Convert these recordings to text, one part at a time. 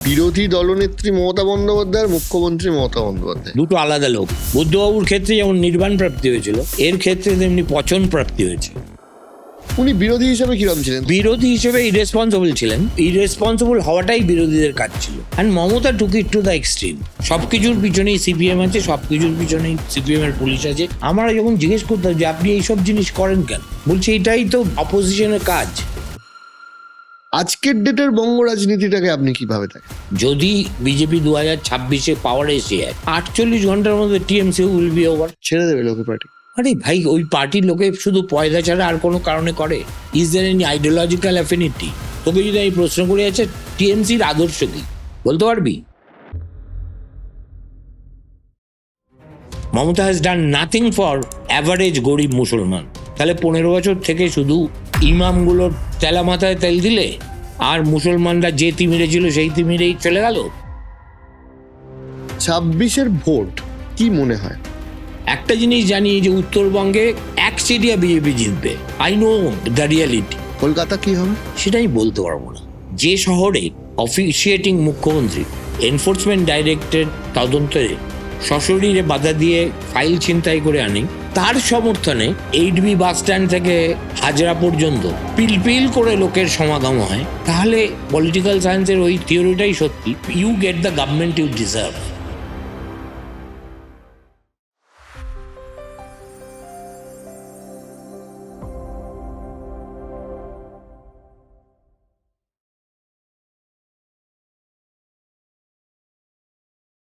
বিরোধী দলনেত্রী মমতা বন্দ্যোপাধ্যায় আর মুখ্যমন্ত্রী মমতা বন্দ্যোপাধ্যায় দুটো আলাদা লোক। বুদ্ধবাবুর ক্ষেত্রে যেমন নির্বাণ প্রাপ্তি হয়েছিল, এর ক্ষেত্রে তেমনি পচন প্রাপ্তি হয়েছে। উনি বিরোধী হিসেবে কিরম ছিলেন? বিরোধী হিসেবে ইরেসপন্সিবল ছিলেন। ইরেসপন্সিবল হওয়াটাই বিরোধীদের কাজ ছিল। And Mamata took it to the extreme. সবকিছুর পিছনেই সিপিএম আছে, সবকিছুর পিছনেই সিপিএম এর পুলিশ আছে। আমরা যখন জিজ্ঞেস করতাম যে আপনি এইসব জিনিস করেন কেন, বলছে এটাই তো অপোজিশনের কাজ। আজকের ডেটের বঙ্গ রাজনীতিটাকে আপনি কিভাবে দেখেন? যদি বিজেপি 2026-এ পাওয়ারে এসে যায়, 48 ঘন্টার মধ্যে টিএমসি উইল বি ওভার। ছেড়ে দেবে লোকের পার্টি? আরে ভাই, ওই পার্টির লোকে শুধু পয়দা ছাড়া আর কোনো কারণে করে? Is there any ideological affinity? তোকে যদি আমি প্রশ্ন করে আছে টিএমসির আদর্শ কি, বলতে পারবি? Mamata has done nothing for average গরিব মুসলমান। তাহলে 15 বছর থেকে শুধু ইমামগুলোর তেলা মাথায় তেল দিলে আর মুসলমানরা যে তিমিরে ছিল সেই তিমিরেই চলে গেল। 26-এর ভোট কি মনে হয়? একটা জিনিস জানি যে উত্তরবঙ্গে এক সিটিয়া বিজেপি জিতবে। I know the reality. Kolkata কি হবে সেটাই বলতে পারবো না। যে শহরে অফিসিয়েটিং মুখ্যমন্ত্রী এনফোর্সমেন্ট ডাইরেক্টরেট তদন্তে সশরীরে বাধা দিয়ে ফাইল ছিনতাই করে আনে, তার সমর্থনে 8B বাস স্ট্যান্ড থেকে হাজরা পর্যন্ত পিলপিল করে লোকের সমাগম হয়, তাহলে পলিটিক্যাল সায়েন্সের ওই থিওরিটাই সত্যি। You get the government you deserve.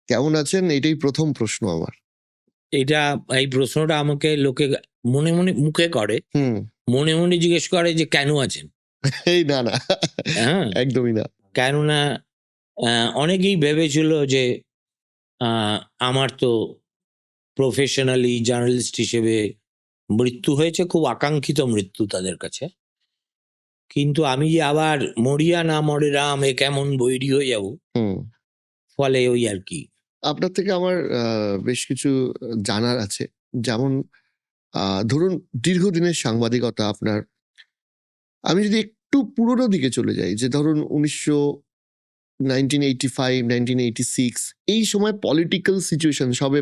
কেমন আছেন? এটাই প্রথম প্রশ্ন আমার। এই প্রশ্নটা আমাকে লোকে মনে মনে মুখে করে, মনে মনে জিজ্ঞেস করে যে কেন আছেন। এই না না, হ্যাঁ, একদমই না। কেননা অনেকেই ভেবেছিল যে আমার তো প্রফেশনালি জার্নালিস্ট হিসেবে মৃত্যু হয়েছে, খুব আকাঙ্ক্ষিত মৃত্যু তাদের কাছে। কিন্তু আমি যে আবার মরিয়া না মরে রাম এ কেমন বৈরী হয়ে যাব, ফলে ওই আর কি। আপনার থেকে আমার বেশ কিছু জানার আছে। যেমন ধরুন দীর্ঘদিনের সাংবাদিকতা আপনার। আমি যদি একটু পুরোনো দিকে চলে যাই, যে ধরুন 1985, 1986, এই সময় পলিটিক্যাল সিচুয়েশন, সবে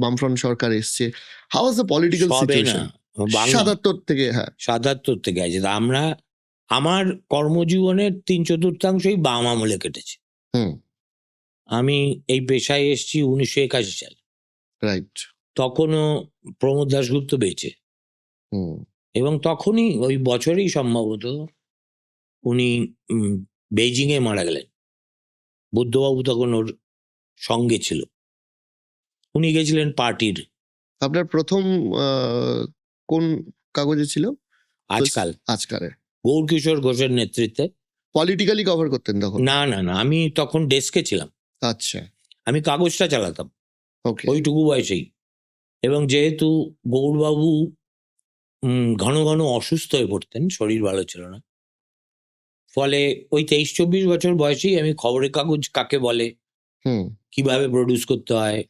বামফ্রন্ট সরকার এসছে। হাউ ওয়াজ দ্য পলিটিক্যাল সবে না, সিচুয়েশন 77 থেকে? হ্যাঁ, 77 থেকে আছে। তা আমার কর্মজীবনের 3/4 বাম আমলে কেটেছে। আমি এই পেশায় এসেছি 1981 সালে। রাইট। তখনও প্রমোদ দাশগুপ্ত বেঁচে, এবং তখনই ওই বছরই সম্ভবত উনি বেইজিং এ মারা গেলেন। বুদ্ধবাবু তখন ওর সঙ্গে ছিল, উনি গেছিলেন পার্টির। আপনার প্রথম কোন কাগজে ছিল? আজকালে গৌরকিশোর ঘোষের নেতৃত্বে। পলিটিক্যালি কভার করতেন তখন? না, আমি তখন ডেস্কে ছিলাম। আচ্ছা, আমি কাগজটা চালাতাম ওকে। ওইটুকু বয়সেই। এবং যেহেতু গৌরবাবু ঘন ঘন অসুস্থ হয়ে পড়তেন, শরীর ভালো ছিল না, ফলে ওই 23-24 বছর বয়সেই আমি খবরের কাগজ কাকে বলে, কিভাবে প্রডিউস করতে হয়,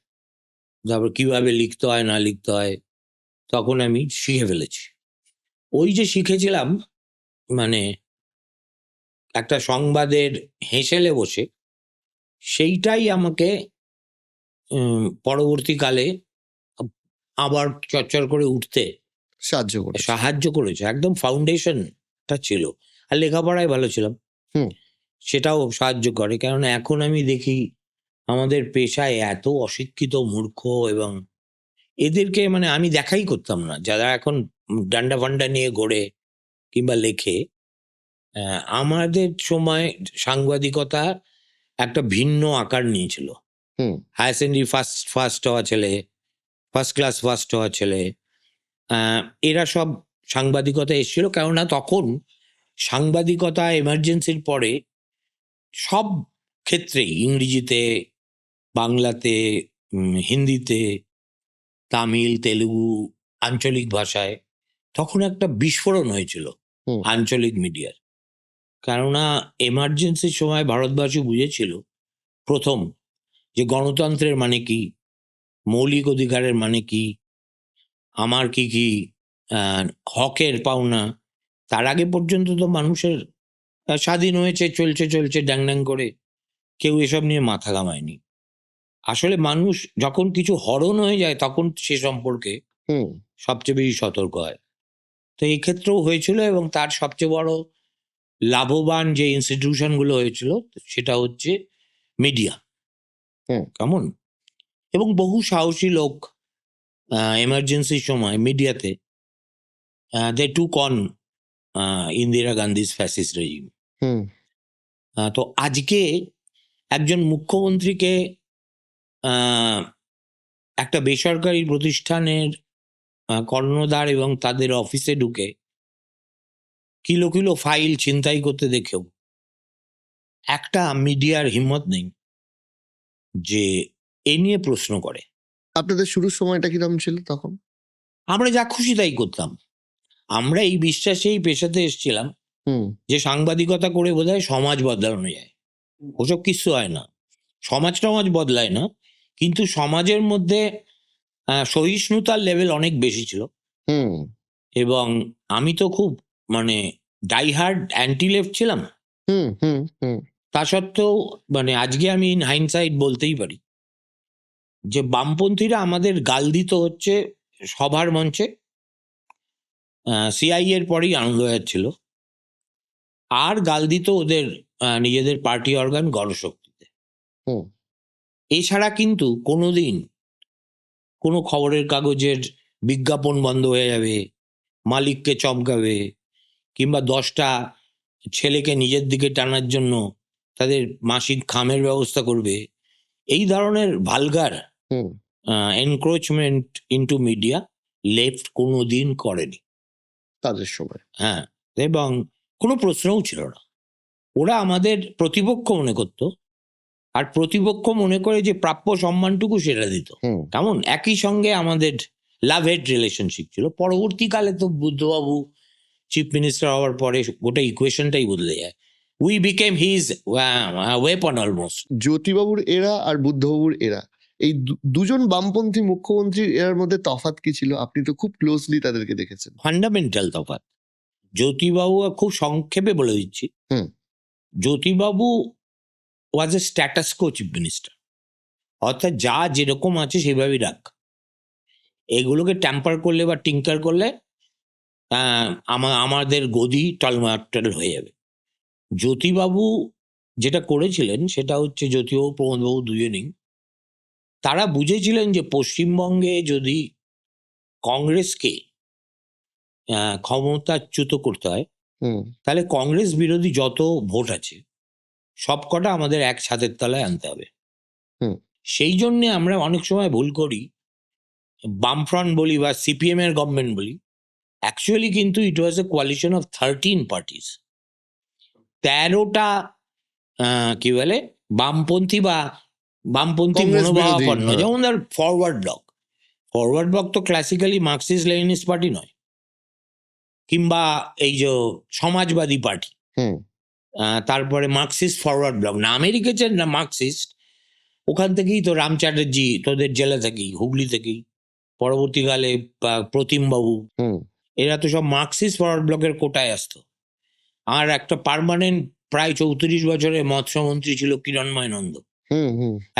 তারপর কিভাবে লিখতে হয় না লিখতে হয়, তখন আমি শিখে ফেলেছি। ওই যে শিখেছিলাম, মানে একটা সংবাদের হেসেলে বসে, সেইটাই আমাকে পরবর্তীকালে আবার চর্চর করে উঠতে সাহায্য করেছে। একদম ফাউন্ডেশনটা ছিল। আর লেখাপড়ায় ভালো ছিলাম, সেটাও সাহায্য করে। কেননা এখন আমি দেখি আমাদের পেশায় এত অশিক্ষিত মূর্খ, এবং এদেরকে মানে আমি দেখাই করতাম না, যারা এখন ডান্ডা ফান্ডা নিয়ে ঘোরে কিংবা লেখে। আমাদের সময় সাংবাদিকতা একটা ভিন্ন আকার নিয়েছিল। হায়ার সেকেন্ডারি ফার্স্ট হওয়া ছেলে, ফার্স্ট ক্লাস ফার্স্ট হওয়া ছেলে, এরা সব সাংবাদিকতা এসেছিল। কেননা তখন সাংবাদিকতা এমার্জেন্সির পরে সব ক্ষেত্রেই, ইংরেজিতে, বাংলাতে, হিন্দিতে, তামিল, তেলুগু, আঞ্চলিক ভাষায় তখন একটা বিস্ফোরণ হয়েছিল আঞ্চলিক মিডিয়ার। কেননা এমার্জেন্সির সময় ভারতবাসী বুঝেছিল প্রথম যে গণতন্ত্রের মানে কি, মৌলিক অধিকারের মানে কি, আমার কি কি হকের পাওনা। তার আগে পর্যন্ত তো মানুষের স্বাধীন হয়েছে, চলছে ড্যাং ড্যাং করে, কেউ এসব নিয়ে মাথা ঘামায়নি। আসলে মানুষ যখন কিছু হরণ হয়ে যায় তখন সে সম্পর্কে সবচেয়ে বেশি সতর্ক হয়। তো এই ক্ষেত্রেও হয়েছিল, এবং তার সবচেয়ে বড় লাভবান যে ইনস্টিটিউশনগুলো হয়েছিল সেটা হচ্ছে মিডিয়া। কেমন? এবং বহু সাহসী লোক এমার্জেন্সির সময় মিডিয়াতে দে টুক অন ইন্দিরা গান্ধীর ফ্যাসিস্ট রেজিম। তো আজকে একজন মুখ্যমন্ত্রীকে একটা বেসরকারি প্রতিষ্ঠানের কর্ণধার এবং তাদের অফিসে ঢুকে কিলো কিলো ফাইল ছিনতাই করতে দেখেও একটা মিডিয়ার হিম্মত নেই যে এ নিয়ে প্রশ্ন করে। আপনাদের শুরুর সময়টা কিরকম ছিল তখন? আমরা যা খুশি তাই করতাম। আমরা এই বিশ্বাসেই পেশাতে এসেছিলাম যে সাংবাদিকতা করে বোধহয় সমাজ বদলানো যায়। ওসব কিছু হয় না, সমাজ বদলায় না, কিন্তু সমাজের মধ্যে সহিষ্ণুতার লেভেল অনেক বেশি ছিল। এবং আমি তো খুব মানে ডাইহার্ড অ্যান্টি লেফট ছিলাম। তা সত্ত্বেও মানে আজকে আমি ইন হাইন্ডসাইট বলতেই পারি যে বামপন্থীরা আমাদের গাল দিত হচ্ছে সভার মঞ্চে, সিআই এর পরেই আনন্দবাজার ছিল, আর গাল দিত ওদের নিজেদের পার্টি অর্গান গণশক্তিতে। এছাড়া কিন্তু কোনোদিন কোনো খবরের কাগজের বিজ্ঞাপন বন্ধ হয়ে যাবে, মালিককে চমকাবে, কিংবা 10টা ছেলেকে নিজের দিকে টানার জন্য তাদের মাসিক খামের ব্যবস্থা করবে, এই ধরনের vulgar encroachment into media left কোনোদিন করেনি তাদের সময়। হ্যাঁ, এবং কোনো প্রশ্নও ছিল না। ওরা আমাদের প্রতিপক্ষ মনে করত, আর প্রতিপক্ষ মনে করে যে প্রাপ্য সম্মানটুকু সেটা দিত। কেমন? একই সঙ্গে আমাদের লাভ হেট রিলেশনশিপ ছিল। পরবর্তীকালে তো বুদ্ধবাবু চিফ মিনিস্টার হওয়ার পরে গোটা ইকুয়েশনটাই বদলে যায়। We became his weapon almost. জ্যোতিবাবুর এরা আর বুদ্ধবাবুর এরা, এই দুজন বামপন্থী মুখ্যমন্ত্রীর এরার মধ্যে তফাৎ কি ছিল? আপনি তো খুব ক্লোজলি তাদেরকে দেখেছেন। ফান্ডামেন্টাল তফাৎ। জ্যোতিবাবু, খুব সংক্ষেপে বলে দিচ্ছি, জ্যোতিবাবু ওয়াজ এ স্ট্যাটাস কো চিফ মিনিস্টার, অর্থাৎ যা যেরকম আছে সেভাবেই রাখ, এগুলোকে ট্যাম্পার করলে বা টিঙ্কার করলে আমাদের গদি টলমাটল হয়ে যাবে। জ্যোতিবাবু যেটা করেছিলেন সেটা হচ্ছে, জ্যোতিবাবু প্রমোদবাবু দুজনেই তারা বুঝেছিলেন যে পশ্চিমবঙ্গে যদি কংগ্রেসকে ক্ষমতাচ্যুত করতে হয় তাহলে কংগ্রেস বিরোধী যত ভোট আছে সবকটা আমাদের এক ছাদের তলায় আনতে হবে। সেই জন্যে আমরা অনেক সময় ভুল করি, বামফ্রন্ট বলি বা সিপিএম এর গভর্নমেন্ট বলি, অ্যাকচুয়ালি কিন্তু ইট ওয়াজ এ কোয়ালিশন অফ 13 পার্টিস। 13টা কি বলে বামপন্থী বা বামপন্থী মনোভাবাপন্ন, যেমন ধর ফরওয়ার্ড ব্লক তো ক্লাসিক্যালি মার্কসিস্ট লেনিনিস্ট পার্টি নয়, কিংবা এই যে সমাজবাদী পার্টি, তারপরে মার্কসিস্ট ফরওয়ার্ড ব্লক, নামে লিখেছেন না মার্কসিস্ট, ওখান থেকেই তো রাম চ্যাটার্জি তোদের জেলা থেকেই, হুগলি থেকেই, পরবর্তীকালে প্রতিমবাবু, এরা তো সব মার্কসিস্ট ফরওয়ার্ড ব্লকের কোটায় আসতো। আর একটা পার্মানেন্ট প্রায় 34 বছরের মৎস্যমন্ত্রী ছিল কিরণময় নন্দ,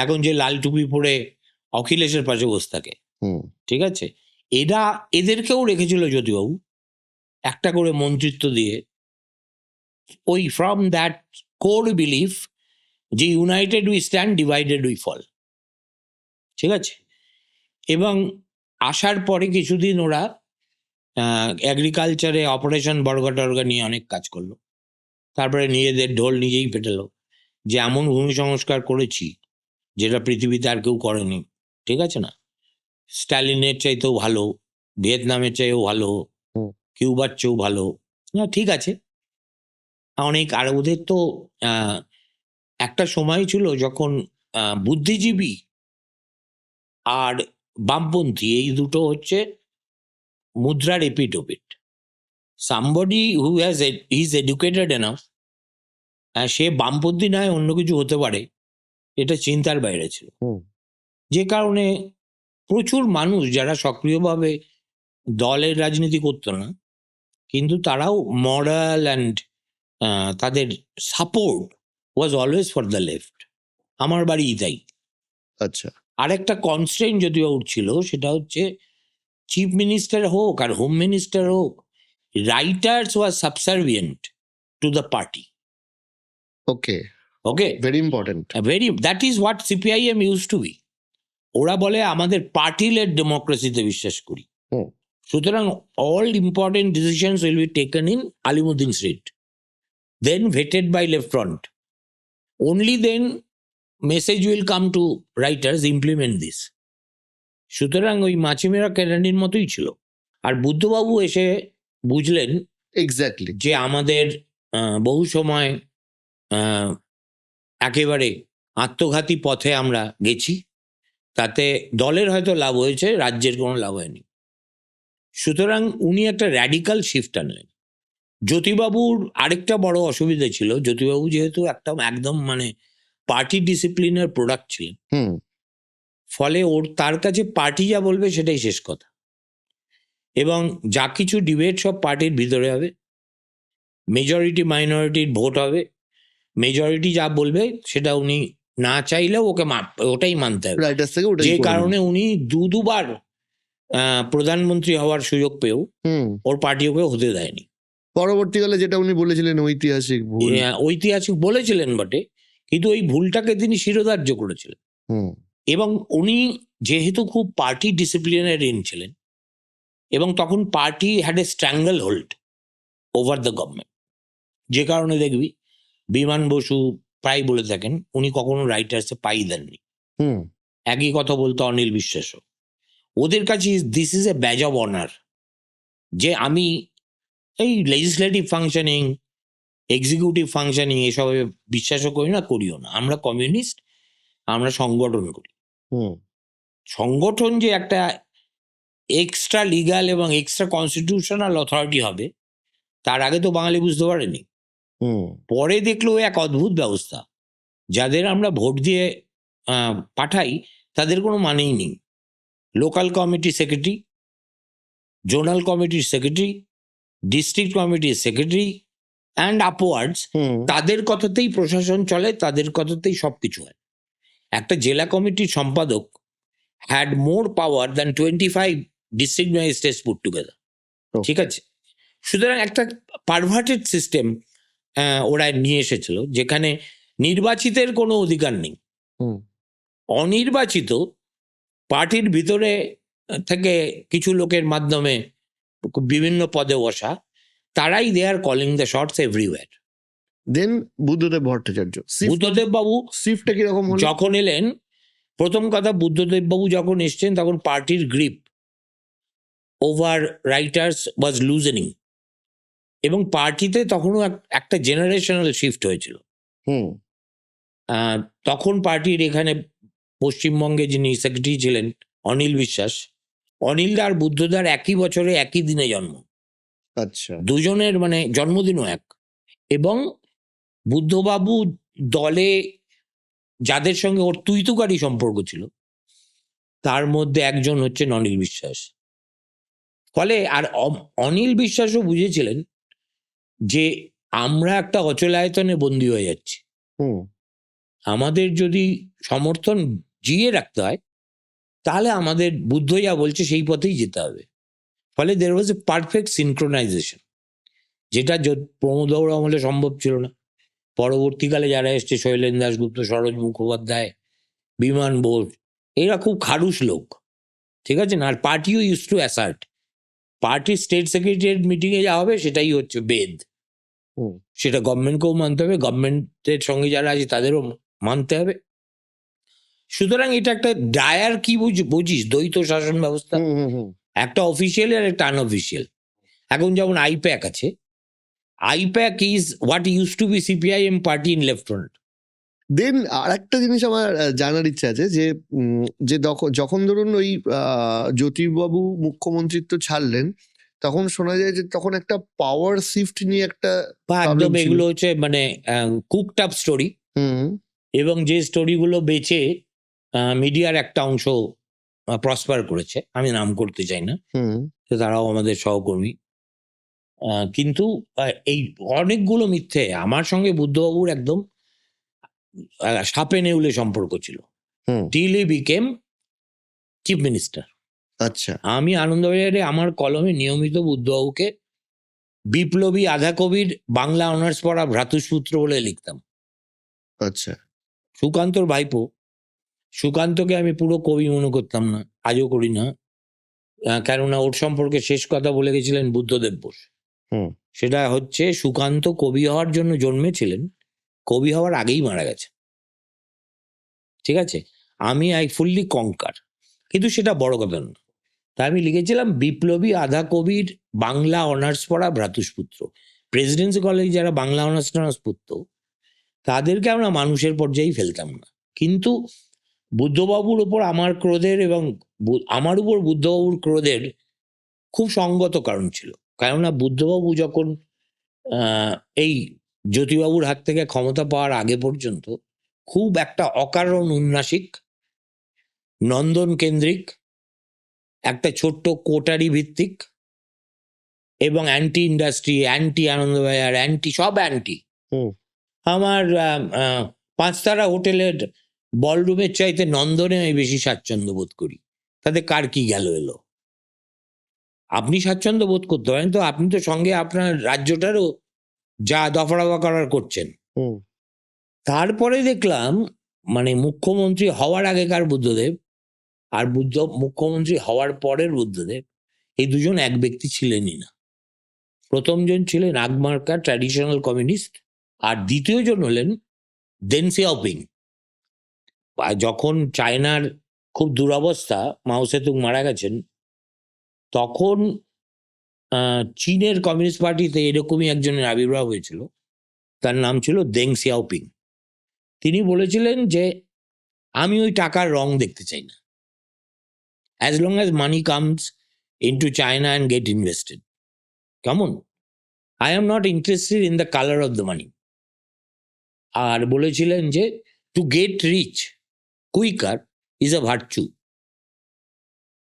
এখন যে লাল টুপি পরে অখিলেশের পাশে বসে থাকে, ঠিক আছে, এদেরকেও রেখেছিল জ্যোতিবাবু একটা করে মন্ত্রিত্ব দিয়ে, ওই ফ্রম দ্যাট কোর বিলিফ যে united we stand, divided we fall, ঠিক আছে। এবং আসার পরে কিছুদিন ওরা এগ্রিকালচারে অপারেশন বর্গা টর্গা নিয়ে অনেক কাজ করলো, তারপরে নিজেদের ঢোল নিজেই পেটালো যে এমন ভূমি সংস্কার করেছি যেটা পৃথিবীতে আর কেউ করেনি, ঠিক আছে না, স্ট্যালিনের চাইতেও ভালো, ভিয়েতনামের চাইতেও ভালো, কিউবার চেয়েও ভালো, না ঠিক আছে অনেক। আর ওদের তো একটা সময় ছিল যখন বুদ্ধিজীবী আর বামপন্থী এই দুটো হচ্ছে মুদ্রার এপিট ওপিট। Somebody who has is educated enough, সে বামপন্থী নয় অন্য কিছু হতে পারে, এটা চিন্তার বাইরে ছিল। যে কারণে প্রচুর মানুষ যারা সক্রিয়ভাবে দলের রাজনীতি করতো না, কিন্তু তারাও মরাল অ্যান্ড তাদের support was always for the left. আমার বাড়িই তাই। আচ্ছা। আরেকটা কনস্ট্রেন্ট যদিও উঠছিল, সেটা হচ্ছে চিফ মিনিস্টার হোক আর হোম মিনিস্টার হোক, Writers was subservient to the party. Okay, okay, very important. That is what CPIM use to be. ওরা বলে আমাদের পার্টি লেড ডেমোক্রেসিতে বিশ্বাস করি। সুতরাং all important decisions will be taken in Alimuddin Street, then vetted by Left Front, only then message will come to writers, implement this. সুতরাং ওই মাছিমেরা কেরানির মতোই ছিল। আর বুদ্ধবাবু এসে বুঝলেন এক্স্যাক্টলি যে আমাদের বহু সময় একেবারে আত্মঘাতী পথে আমরা গেছি, তাতে দলের হয়তো লাভ হয়েছে, রাজ্যের কোনো লাভ হয়নি। সুতরাং উনি একটা র্যাডিক্যাল শিফট আনলেন। জ্যোতিবাবুর আরেকটা বড় অসুবিধা ছিল, জ্যোতিবাবু যেহেতু একটা একদম মানে পার্টি ডিসিপ্লিনের প্রোডাক্ট ছিলেন, ফলে তার কাছে পার্টি যা বলবে সেটাই শেষ কথা, এবং যা কিছু ডিবেট সব পার্টির ভিতরে হবে, মেজরিটি মাইনরিটির ভোট হবে, মেজরিটি যা বলবে সেটা উনি না চাইলেও ওটাই মানতে হবে। যে কারণে উনি দুবার প্রধানমন্ত্রী হওয়ার সুযোগ পেয়েও ওর পার্টি ওকে হতে দেয়নি। পরবর্তীকালে যেটা উনি বলেছিলেন ঐতিহাসিক ভুল, ঐতিহাসিক বলেছিলেন বটে, কিন্তু ওই ভুলটাকে তিনি শিরোধার্য করেছিলেন। এবং উনি যেহেতু খুব পার্টি ডিসিপ্লিনারিয়ান ছিলেন, এবং তখন party had a stranglehold over the government, যে কারণে দেখবি বিমান বসু প্রায় বলে থাকেন উনি কখনো রাইটার্সে পাই দেননি। একই কথা বলতো অনিল বিশ্বাসও। ওদের কাছে this is a badge of honour, যে আমি এই লেজিসলেটিভ ফাংশনিং, এক্সিকিউটিভ ফাংশনিং এসবে বিশ্বাসও করি না, করিও না। আমরা কমিউনিস্ট, আমরা সংগঠন করি। সংগঠন যে একটা এক্সট্রা লিগাল এবং এক্সট্রা কনস্টিটিউশনাল অথরিটি হবে, তার আগে তো বাঙালি বুঝতে পারেনি। পরে দেখলো এক অদ্ভুত ব্যবস্থা, যাদের আমরা ভোট দিয়ে পাঠাই তাদের কোনো মানেই নেই। লোকাল কমিটি সেক্রেটারি, জোনাল কমিটির সেক্রেটারি, ডিস্ট্রিক্ট কমিটির সেক্রেটারি অ্যান্ড আপওয়ার্ডস, তাদের কথাতেই প্রশাসন চলে, তাদের কথাতেই সব কিছু হয়। একটা জেলা কমিটির সম্পাদক had more power than 25 district magistrates put together. ঠিক আছে? সুতরাং একটা পারভার্টেড সিস্টেম ওরা নিয়ে এসেছিল, যেখানে নির্বাচিতের কোনো অধিকার নেই। অনির্বাচিত পার্টির ভিতরে থেকে কিছু লোকের মাধ্যমে বিভিন্ন পদে বসা, তারাই they are calling the shots everywhere. Then Buddhadeb Bhattacharya, Buddhadeb babu শিফটটা কিরকম হলো? যখন এলেন, প্রথম কথা, বুদ্ধদেব বাবু যখন এসছেন তখন পার্টির গ্রিপ ওভার রাইটার্স ওয়াজ লুজেনিং, এবং পার্টিতে তখনও একটা জেনারেশনাল শিফট হয়েছিল। তখন পার্টির এখানে পশ্চিমবঙ্গে যিনি সেক্রেটারি ছিলেন অনিল বিশ্বাস, অনিলদা আর বুদ্ধদার একই বছরে একই দিনে জন্ম। আচ্ছা, দুজনের মানে জন্মদিনও এক। এবং বুদ্ধবাবু দলে যাদের সঙ্গে ওর তুইতুকারি সম্পর্ক ছিল, তার মধ্যে একজন হচ্ছেন অনিল বিশ্বাস। ফলে আর অনিল বিশ্বাসও বুঝেছিলেন যে আমরা একটা অচলায়তনে বন্দী হয়ে যাচ্ছি, আমাদের যদি সমর্থন জিয়ে রাখতে হয় তাহলে আমাদের বুদ্ধ যা বলছে সেই পথেই যেতে হবে। ফলে দের ওয়াজ এ পারফেক্ট সিনক্রোনাইজেশন, যেটা প্রমোদবাবুর আমলে সম্ভব ছিল না। পরবর্তীকালে যারা এসছে, শৈলেন দাশগুপ্ত, সরোজ মুখোপাধ্যায়, বিমান বোস, এরা খুব খারুশ লোক, ঠিক আছে না? আর পার্টিও ইউজ টু অ্যাসার্ট, পার্টির স্টেট সেক্রেটারিয়েট মিটিংয়ে যা হবে সেটাই হচ্ছে বেদ। সেটা গভর্নমেন্টকেও মানতে হবে, গভর্নমেন্টের সঙ্গে যারা আছে তাদেরও মানতে হবে। সুতরাং এটা একটা ডায়ার, কি বুঝিস, দ্বৈত শাসন ব্যবস্থা, একটা অফিসিয়াল আর একটা আনঅফিসিয়াল। এখন যেমন আইপ্যাক আছে, IPAC is what used to be CPIM party in left front. Then আর একটা জিনিস আমার জানার ইচ্ছা আছে, যে যখন ধরুন ওই জ্যোতিবাবু মুখ্যমন্ত্রিত্ব ছাড়লেন, তখন শোনা যায় যে তখন একটা পাওয়ার শিফট নিয়ে একটা একদম, এগুলো হচ্ছে মানে কুকড আপ স্টোরি, এবং যে স্টোরিগুলো বেচে মিডিয়ার একটা অংশ প্রসপার করেছে, আমি নাম করতে চাই না, তারাও আমাদের সহকর্মী। কিন্তু এই অনেকগুলো মিথ্যে, আমার সঙ্গে বুদ্ধবাবুর একদম সাপে নেউলে সম্পর্ক ছিল, till he became chief minister. আচ্ছা, আমি আনন্দবাজারে আমার কলমে নিয়মিত বুদ্ধবাবুকে বিপ্লবী আধা কবির বাংলা অনার্স পড়া ভ্রাতুসূত্র বলে লিখতাম। আচ্ছা, সুকান্তর ভাইপো, সুকান্তকে আমি পুরো কবি মনে করতাম না, আজও করি না, কেননা ওর সম্পর্কে শেষ কথা বলে গেছিলেন বুদ্ধদেব বোস। সেটা হচ্ছে সুকান্ত কবি হওয়ার জন্য জন্মেছিলেন, কবি হওয়ার আগেই মারা গেছে। ঠিক আছে, আমি আই ফুললি কঙ্কার, কিন্তু সেটা বড় কথা না। তাই আমি লিখেছিলাম বিপ্লবী আধা কবির বাংলা অনার্স পড়া ভ্রাতুষ্পুত্র। প্রেসিডেন্সি কলেজে যারা বাংলা অনার্স টনার্স পড়তো তাদেরকে আমরা মানুষের পর্যায়েই ফেলতাম না, কিন্তু বুদ্ধবাবুর উপর আমার ক্রোধের এবং আমার উপর বুদ্ধবাবুর ক্রোধের খুব সঙ্গত কারণ ছিল। কেননা বুদ্ধবাবু যখন এই জ্যোতিবাবুর হাত থেকে ক্ষমতা পাওয়ার আগে পর্যন্ত খুব একটা অকারণ উন্নাসিক, নন্দন কেন্দ্রিক, একটা ছোট্ট কোটারি ভিত্তিক এবং anti industry, anti Anandabazar, anti সব অ্যান্টি। আমার 5 তারা হোটেলের বলরুমের চাইতে নন্দনে আমি বেশি স্বাচ্ছন্দ্য বোধ করি। তাতে কার কি গেল এলো? আপনি স্বাচ্ছন্দ্য বোধ করতে পারেন তো, আপনি তো সঙ্গে আপনার রাজ্যটারও যা দফারফা করার করছেন। তারপরে দেখলাম মানে মুখ্যমন্ত্রী হওয়ার আগেকার বুদ্ধদেব আর মুখ্যমন্ত্রী হওয়ার পরের বুদ্ধদেব, এই দুজন এক ব্যক্তি ছিলেনই না। প্রথমজন ছিলেন আগমার্কা ট্র্যাডিশনাল কমিউনিস্ট, আর দ্বিতীয়জন হলেন দেন সিয়াওপিং। যখন চায়নার খুব দুরবস্থা, মাও সেতুং মারা গেছেন, তখন চীনের কমিউনিস্ট পার্টিতে এরকমই একজনের আবির্ভাব হয়েছিল, তার নাম ছিল দেং সিয়াওপিং। তিনি বলেছিলেন যে আমি ওই টাকার রং দেখতে চাই না, as long as money comes into China and get invested, কেমন, I am not interested in the colour of the money. আর বলেছিলেন যে to get rich quicker is a virtue,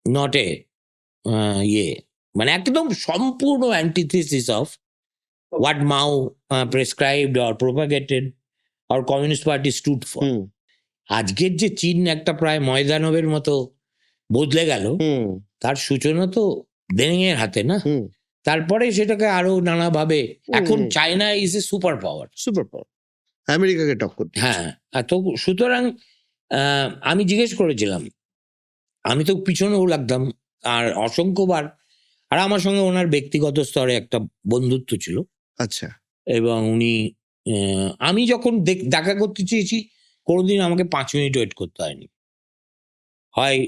not a মানে একদম সম্পূর্ণ antithesis of what Mao prescribed or propagated or communist party stood for. আজকের যে চীন একটা প্রায় ময়দানবের মতো বদলে গেল, তার সূচনা তো দেনের হাতে না। তারপরে সেটাকে আরো নানাভাবে এখন China is a super power, আমেরিকাকে টক্কর দিচ্ছে। হ্যাঁ, তো সুতরাং আমি জিজ্ঞেস করেছিলাম, আমি তো পিছনেও লাগতাম, আর অসংখ্যবার, আর আমার সঙ্গে ওনার ব্যক্তিগত স্তরে একটা বন্ধুত্ব ছিল। আচ্ছা, এবং উনি আমি যখন দেখা করতে চেয়েছি কোনোদিন আমাকে 5 মিনিট ওয়েট করতে হয়নি, হয়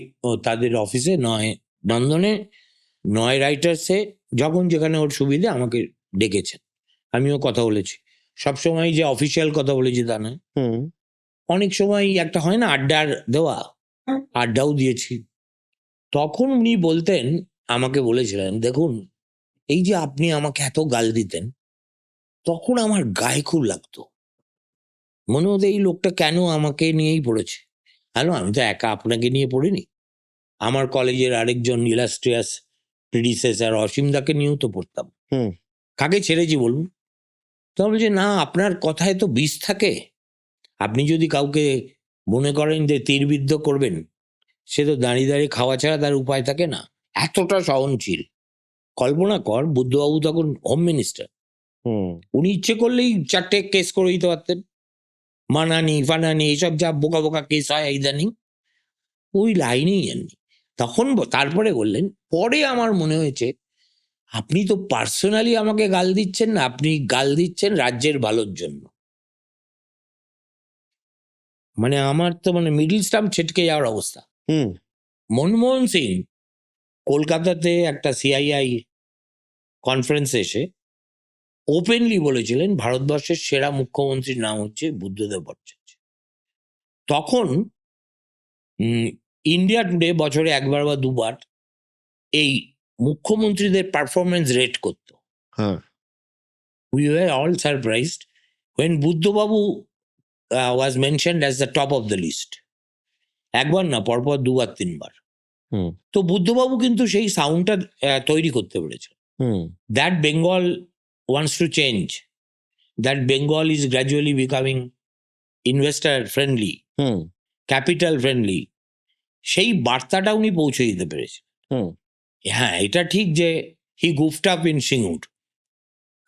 তাদের অফিসে, নয় নন্দনে, নয় রাইটার্সে, যখন যেখানে ওর সুবিধে আমাকে ডেকেছেন, আমিও কথা বলেছি। সবসময় যে অফিসিয়াল কথা বলেছি তা নয়, অনেক সময় একটা হয় না আড্ডার দেওয়া, আড্ডাও দিয়েছি। তখন উনি বলতেন, আমাকে বলেছিলেন, দেখুন এই যে আপনি আমাকে এত গাল দিতেন, তখন আমার গায়ে খুব লাগতো, মনে হতো এই লোকটা কেন আমাকে নিয়েই পড়েছে। হ্যালো, আমি তো একা আপনাকে নিয়ে পড়িনি, আমার কলেজের আরেকজন ইলাস্ট্রিয়াস প্রিডিসেসর অসীমদাকে নিয়েও তো পড়তাম। কাকে ছেড়েছি বলুন? তো বলছে না, আপনার কথায় তো বিষ থাকে, আপনি যদি কাউকে মনে করেন যে তীরবিদ্ধ করবেন, সে তো দাঁড়িয়ে দাঁড়িয়ে খাওয়া ছাড়া তার উপায় থাকে না। এতটা সহনশীল। কল্পনা কর, বুদ্ধবাবু তখন হোম মিনিস্টার, উনি ইচ্ছে করলেই 4টে কেস করে দিতে পারতেন, মানানি ফানানি এইসব যা বোকা বোকা কেস হয় ইদানিং, ওই লাইনেই জাননি। তখন তারপরে বললেন, পরে আমার মনে হয়েছে আপনি তো পার্সোনালি আমাকে গাল দিচ্ছেন না, আপনি গাল দিচ্ছেন রাজ্যের ভালোর জন্য। মানে আমার তো মানে মিডল স্টাম্প ছেটকে যাওয়ার অবস্থা। মনমোহন সিং কলকাতাতে একটা সিআইআই কনফারেন্সে এসে ওপেনলি বলেছিলেন ভারতবর্ষের সেরা মুখ্যমন্ত্রীর নাম হচ্ছে বুদ্ধদেব ভট্টাচার্য। তখন ইন্ডিয়া টুডে বছরে একবার বা দুবার এই মুখ্যমন্ত্রীদের পারফরমেন্স রেট করতো। We were all surprised when বুদ্ধবাবু was mentioned as the top of the list. একবার না, পরপর 2 আর 3 বার। তো বুদ্ধবাবু কিন্তু সেই সাউন্ডটা তৈরি করতে পেরেছে। That Bengal wants to change. That Bengal is gradually becoming investor friendly, hmm capital friendly, সেই বার্তাটা উনি পৌঁছে দিতে পেরেছেন। হুম হ্যাঁ, এটা ঠিক যে হি গুফট আপ ইন সিঙ্গুর,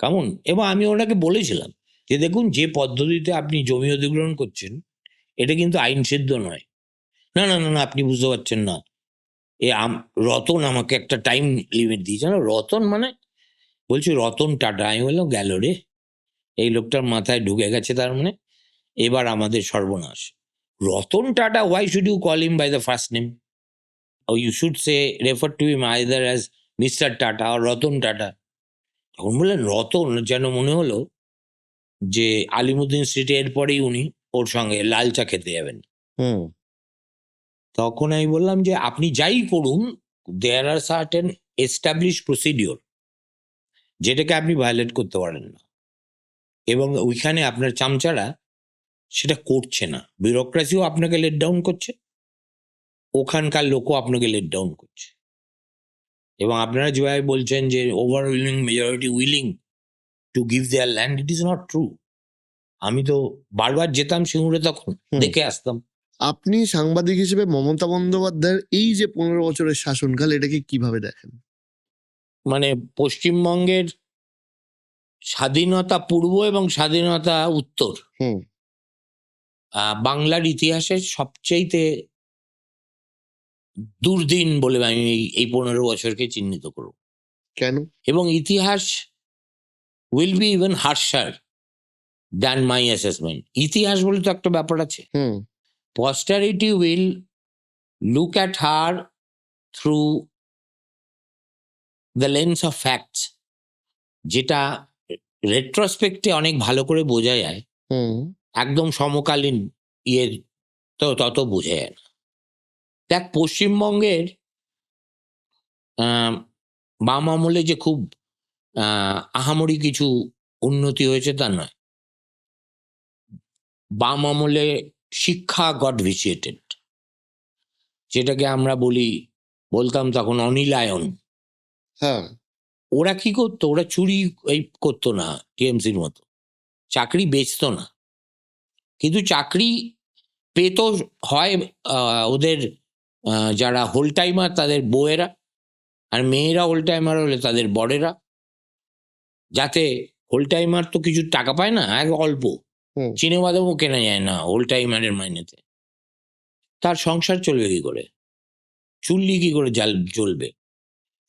কেমন। এবং আমি ওনাকে বলেছিলাম যে দেখুন, যে পদ্ধতিতে আপনি জমি অধিগ্রহণ করছেন এটা কিন্তু আইন সিদ্ধ নয়। না না না না, আপনি বুঝতে পারছেন না, রতন আমাকে একটা টাইম লিমিট দিয়েছে। না, রতন মানে, বলছি রতন টাটা। আমি বললাম, গেল রে, এই লোকটার মাথায় ঢুকে গেছে, তার মানে এবার আমাদের সর্বনাশ। Ratan Tata, why should you call him by the first name? Or you should say, refer to him either as Mr. Tata or Ratan Tata. তখন বললেন রতন, যেন মনে হলো যে আলিমুদ্দিন স্ট্রিটে এরপরেই উনি ওর সঙ্গে লাল চা খেতে যাবেন। হুম তখন আমি বললাম যে আপনি যাই করুন, দেয়ার আর সার্টেন এস্টাবলিশ প্রসিডিওর যেটাকে আপনি ভায়োলেট করতে পারেন না, এবং ওইখানে আপনার চামচারা সেটা করছে না। ব্যুরোক্রেসিও আপনাকে লেট ডাউন করছে, ওখানকার লোকও আপনাকে লেট ডাউন করছে। এবং আপনারা যেভাবে বলছেন যে overwhelming majority willing to give there land, it is not true. আমি তো বারবার যেতাম সিঙ্গুরে, তখন হুম। দেখে আসতাম। আপনি সাংবাদিক হিসেবে মমতা বন্দ্যোপাধ্যায়ের এই যে 15 বছরের শাসনকাল, এটাকে কিভাবে দেখেন? মানে পশ্চিমবঙ্গের স্বাধীনতা পূর্ব এবং স্বাধীনতা উত্তর, হুম বাংলার ইতিহাসের সবচেয়ে দুর্দিন বলে আমি এই 15 বছরকে চিহ্নিত করব। কেন? এবং ইতিহাস will be even harsher than my assessment. ইতিহাস বলে তো একটা ব্যাপার আছে। হুম posterity will look at her through the lens of facts, যেটা রেট্রোস্পেক্টে অনেক ভালো করে বোঝা যায়, হুম একদম সমকালীন ইয়ের তো তত বোঝা যায় না। দেখ, পশ্চিমবঙ্গের বাম আমলে যে খুব আহামরি কিছু উন্নতি হয়েছে তা নয়। বাম আমলে শিক্ষা গট ভিসিয়েটেড, যেটাকে আমরা বলতাম তখন অনিলায়ন। হ্যাঁ ওরা কি করতো? ওরা চুরি করতো না টিএমসির মতো, চাকরি বেচতো না, কিন্তু চাকরি পেত হয় ওদের যারা হোল টাইমার তাদের বউয়েরা, আর মেয়েরা হোল টাইমার হলে তাদের বরেরা। যাতে হোল টাইমার তো কিছু টাকা পায় না, এক অল্প, হুম চিনেবাদামও কেনা যায় না হোল টাইমারের মাইনেতে। তার সংসার চলবে কি করে? চুল্লি কি করে জ্বলবে?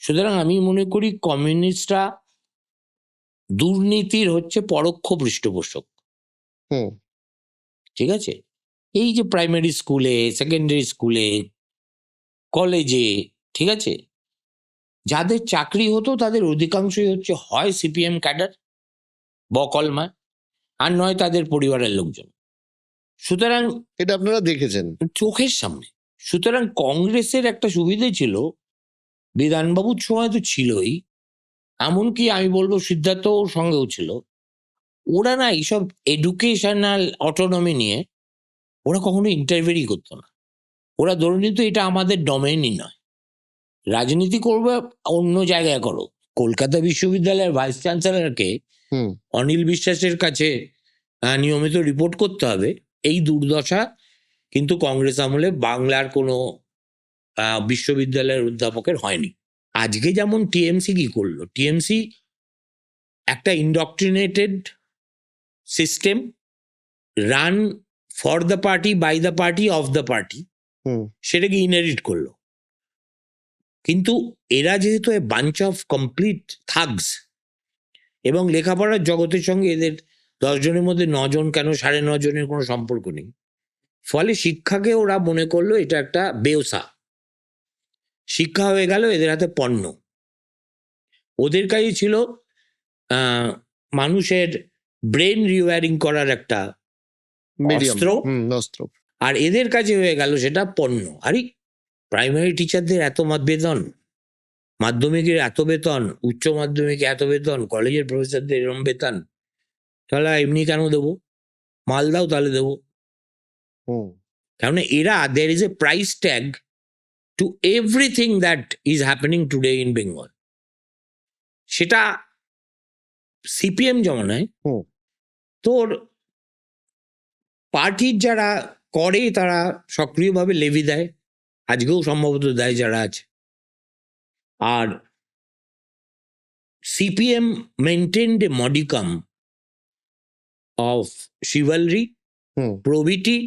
সুতরাং আমি মনে করি কমিউনিস্টরা দুর্নীতির হচ্ছে পরোক্ষ পৃষ্ঠপোষক। হুম ঠিক আছে? এই যে প্রাইমারি স্কুলে, সেকেন্ডারি স্কুলে, কলেজে, ঠিক আছে, যাদের চাকরি হতো তাদের অধিকাংশই হচ্ছে হয় সিপিএম ক্যাডার বকলমা, আর নয় তাদের পরিবারের লোকজন। সুতরাং এটা আপনারা দেখেছেন। চোখের সামনে। সুতরাং কংগ্রেসের একটা সুবিধে ছিল, বিধানবাবুর সময় তো ছিলই, এমনকি আমি বলবো সিদ্ধার্থ সঙ্গেও ছিল, ওরা না এইসব এডুকেশনাল অটোনমি নিয়ে ওরা কখনো ইন্টারফেয়ারই করতো না। ওরা ধরে নিত এটা আমাদের ডোমেইনই নয়, রাজনীতি করবে অন্য জায়গায় করো। কলকাতা বিশ্ববিদ্যালয়ের ভাইস চ্যান্সেলরকে হুম অনিল বিশ্বাসের কাছে নিয়মিত রিপোর্ট করতে হবে, এই দুর্দশা কিন্তু কংগ্রেস আমলে বাংলার কোনো বিশ্ববিদ্যালয়ের অধ্যাপকের হয়নি। আজকে যেমন টিএমসি কি করলো, টিএমসি একটা indoctrinated system, run for the party, by the party, of the party, hmm সেটাকে ইনহেরিট করলো। কিন্তু এরা যেহেতু a bunch of complete thugs, এবং লেখাপড়ার জগতের সঙ্গে এদের 10 জনের মধ্যে 9 জন কেন 9.5 জনের কোনো সম্পর্ক নেই, ফলে শিক্ষাকে ওরা মনে করলো এটা একটা বেওসা। শিক্ষা হয়ে গেল এদের হাতে পণ্য। ওদের কাছে ছিল মানুষের ব্রেন রিওয়ারিং করার একটা মিডিয়াম অস্ত্র, অস্ত্র। আর এদের কাছে হয়ে গেল সেটা পণ্য। আরে প্রাইমারি টিচারদের এত বেতন, মাধ্যমিকের এত বেতন, উচ্চ মাধ্যমিকে এত বেতন, কলেজের প্রফেসরদের এরম বেতন, তাহলে এমনি কেন দেবো? মাল দাও তাহলে দেবো। হুম কারণ এরা, there is a price tag two everything that is happening today in Bengal. সেটা সিপিএম জমানায় হুম তোর পার্টির যারা করে তারা সক্রিয়ভাবে লেভি দেয়, আজকেও সম্ভবত দেয় যারা আছে। আর সিপিএম মেনটেন্ড এ মডিকাম অফ চিভালরি, প্রভিটি,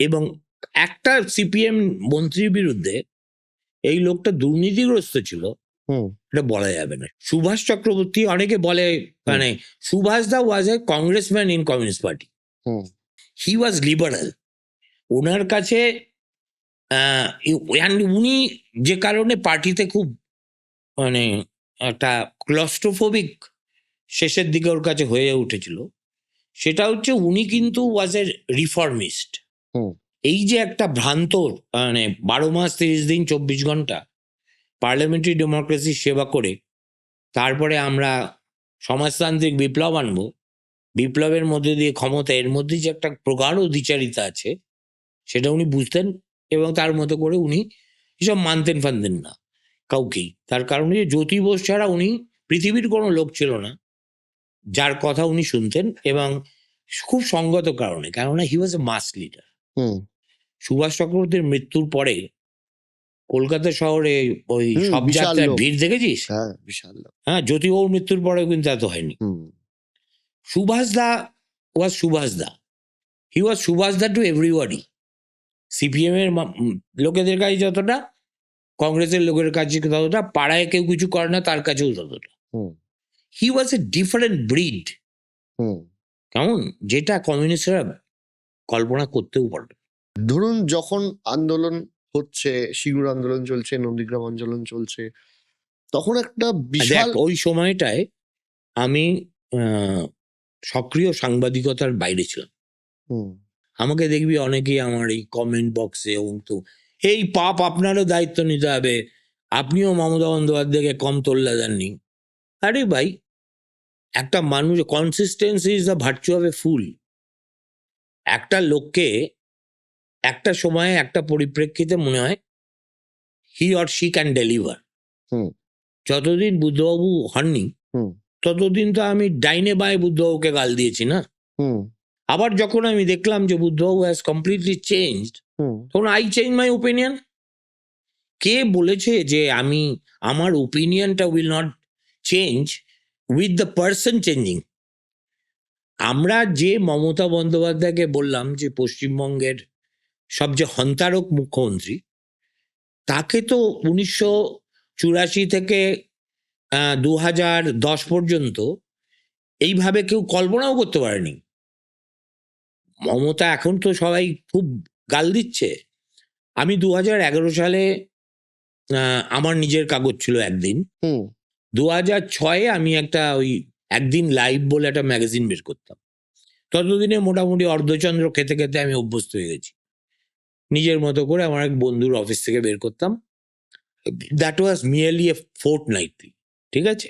এবং একটা সিপিএম মন্ত্রীর বিরুদ্ধে এই লোকটা দুর্নীতিগ্রস্ত ছিল এটা বলা যাবে না। সুভাষ চক্রবর্তী, অনেকে বলে মানে Subhash da was a congressman in communist party, he was liberal. ওনার কাছে উনি যে কারণে পার্টিতে খুব মানে একটা ক্লস্ট্রোফোবিক শেষের দিকে ওর কাছে হয়ে উঠেছিল, সেটা হচ্ছে উনি কিন্তু ওয়াজ এ রিফর্মিস্ট। এই যে একটা ভ্রান্ত মানে 12 মাস 30 দিন 24 ঘন্টা পার্লামেন্টারি ডেমোক্রেসির সেবা করে তারপরে আমরা সমাজতান্ত্রিক বিপ্লব আনবো, বিপ্লবের মধ্যে দিয়ে ক্ষমতা, এর মধ্যে যে একটা প্রগাঢ় দ্বিচারিতা আছে সেটা উনি বুঝতেন, এবং তার মতো করে উনি এসব মানতেন ফানতেন না কাউকেই। তার কারণ যে জ্যোতি বোস ছাড়া উনি পৃথিবীর কোনো লোক ছিল না যার কথা উনি শুনতেন, এবং খুব সঙ্গত কারণে, কেননা হি ওয়াজ এ মাস লিডার। সুভাষ চক্রবর্তীর মৃত্যুর পরে কলকাতা শহরে ওই সব যাত্রায় ভিড় দেখেছিস? বিশাল। হ্যাঁ, জ্যোতিবাবুর মৃত্যুর পরেও কিন্তু এত হয়নি। সুভাষ দা ওয়াজ সুভাষ দা, হি ওয়াজ সুভাষ দা টু এভরিবডি। সিপিএম এর লোকেদের কাছে যতটা, কংগ্রেসের লোকের কাছে ততটা, পাড়ায় কেউ কিছু করে না তার কাছেও ততটা। হি ওয়াজ এ ডিফারেন্ট ব্রিড, কেমন, যেটা কমিউনিস্টরা কল্পনা করতেও পারবে। ধরুন যখন আন্দোলন হচ্ছে, সিঙ্গুর আন্দোলন চলছে, নন্দীগ্রাম আন্দোলন চলছে, তখন একটা বিশাল ওই সময়টায় আমি সক্রিয় সাংবাদিকতার বাইরে ছিলাম। আমাকে দেখবি অনেকেই আমার এই কমেন্ট বক্সে তো এই পাপ আপনারও দায়িত্ব নিতে হবে, আপনিও মমতা বন্দ্যোপাধ্যায়কে কম তোল্লা দেননি। আরে ভাই, একটা মানুষ, consistency is the virtue of a fool. একটা লোককে একটা সময়ে একটা পরিপ্রেক্ষিতে মনে হয় he or she can deliver. যতদিন বুদ্ধবাবু হননি ততদিন তো আমি ডাইনে বাঁয়ে বুদ্ধবাবুকে গাল দিয়েছি না। আবার যখন আমি দেখলাম যে বুদ্ধবাবু হ্যাজ কমপ্লিটলি চেঞ্জড, তখন আই চেঞ্জ মাই ওপিনিয়ন। কে বলেছে যে আমি আমার ওপিনিয়নটা will not change with the person changing? আমরা যে মমতা বন্দ্যোপাধ্যায়কে বললাম যে পশ্চিমবঙ্গের সবচেয়ে হন্তারক মুখ্যমন্ত্রী, তাকে তো 1984 থেকে 2010 পর্যন্ত এইভাবে কেউ কল্পনাও করতে পারেনি। মমতা এখন তো সবাই খুব গাল দিচ্ছে। আমি 2011 সালে আমার নিজের কাগজ ছিল একদিন। 2006 আমি একটা ওই একদিন লাইভ বলে একটা ম্যাগাজিন বের করতাম। ততদিনে মোটামুটি অর্ধচন্দ্র খেতে খেতে আমি অভ্যস্ত হয়ে গেছি। নিজের মতো করে আমার এক বন্ধুর অফিস থেকে বের করতাম। দ্যাট ওয়াজ মিয়ারলি এ ফোর্টনাইটলি, ঠিক আছে?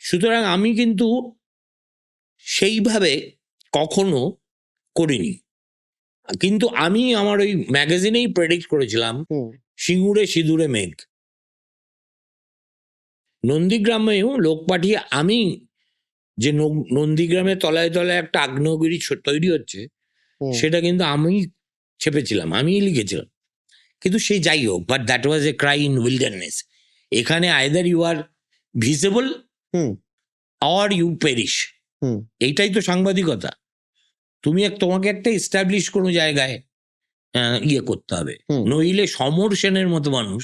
সুতরাং আমি কিন্তু সেইভাবে কখনো করিনি, কিন্তু আমি আমার ওই ম্যাগাজিনেই প্রেডিক্ট করেছিলাম সিঙ্গুরে সিঁদুরে মেঘ। নন্দীগ্রামেও লোক পাঠিয়ে আমি যে নন্দীগ্রামের তলায় তলায় একটা আগ্নেয়গিরি তৈরি হচ্ছে সেটা কিন্তু আমি ছেপেছিলাম, আমিই লিখেছিলাম। কিন্তু সে যাই হোক, but that was a cry in wilderness. এখানে either you are visible or you perish. এইটাই তো সাংবাদিকতা। তোমাকে একটা এস্টাবলিশ কোনো জায়গায় ইয়ে করতে হবে, নইলে সমর সেনের মতো মানুষ,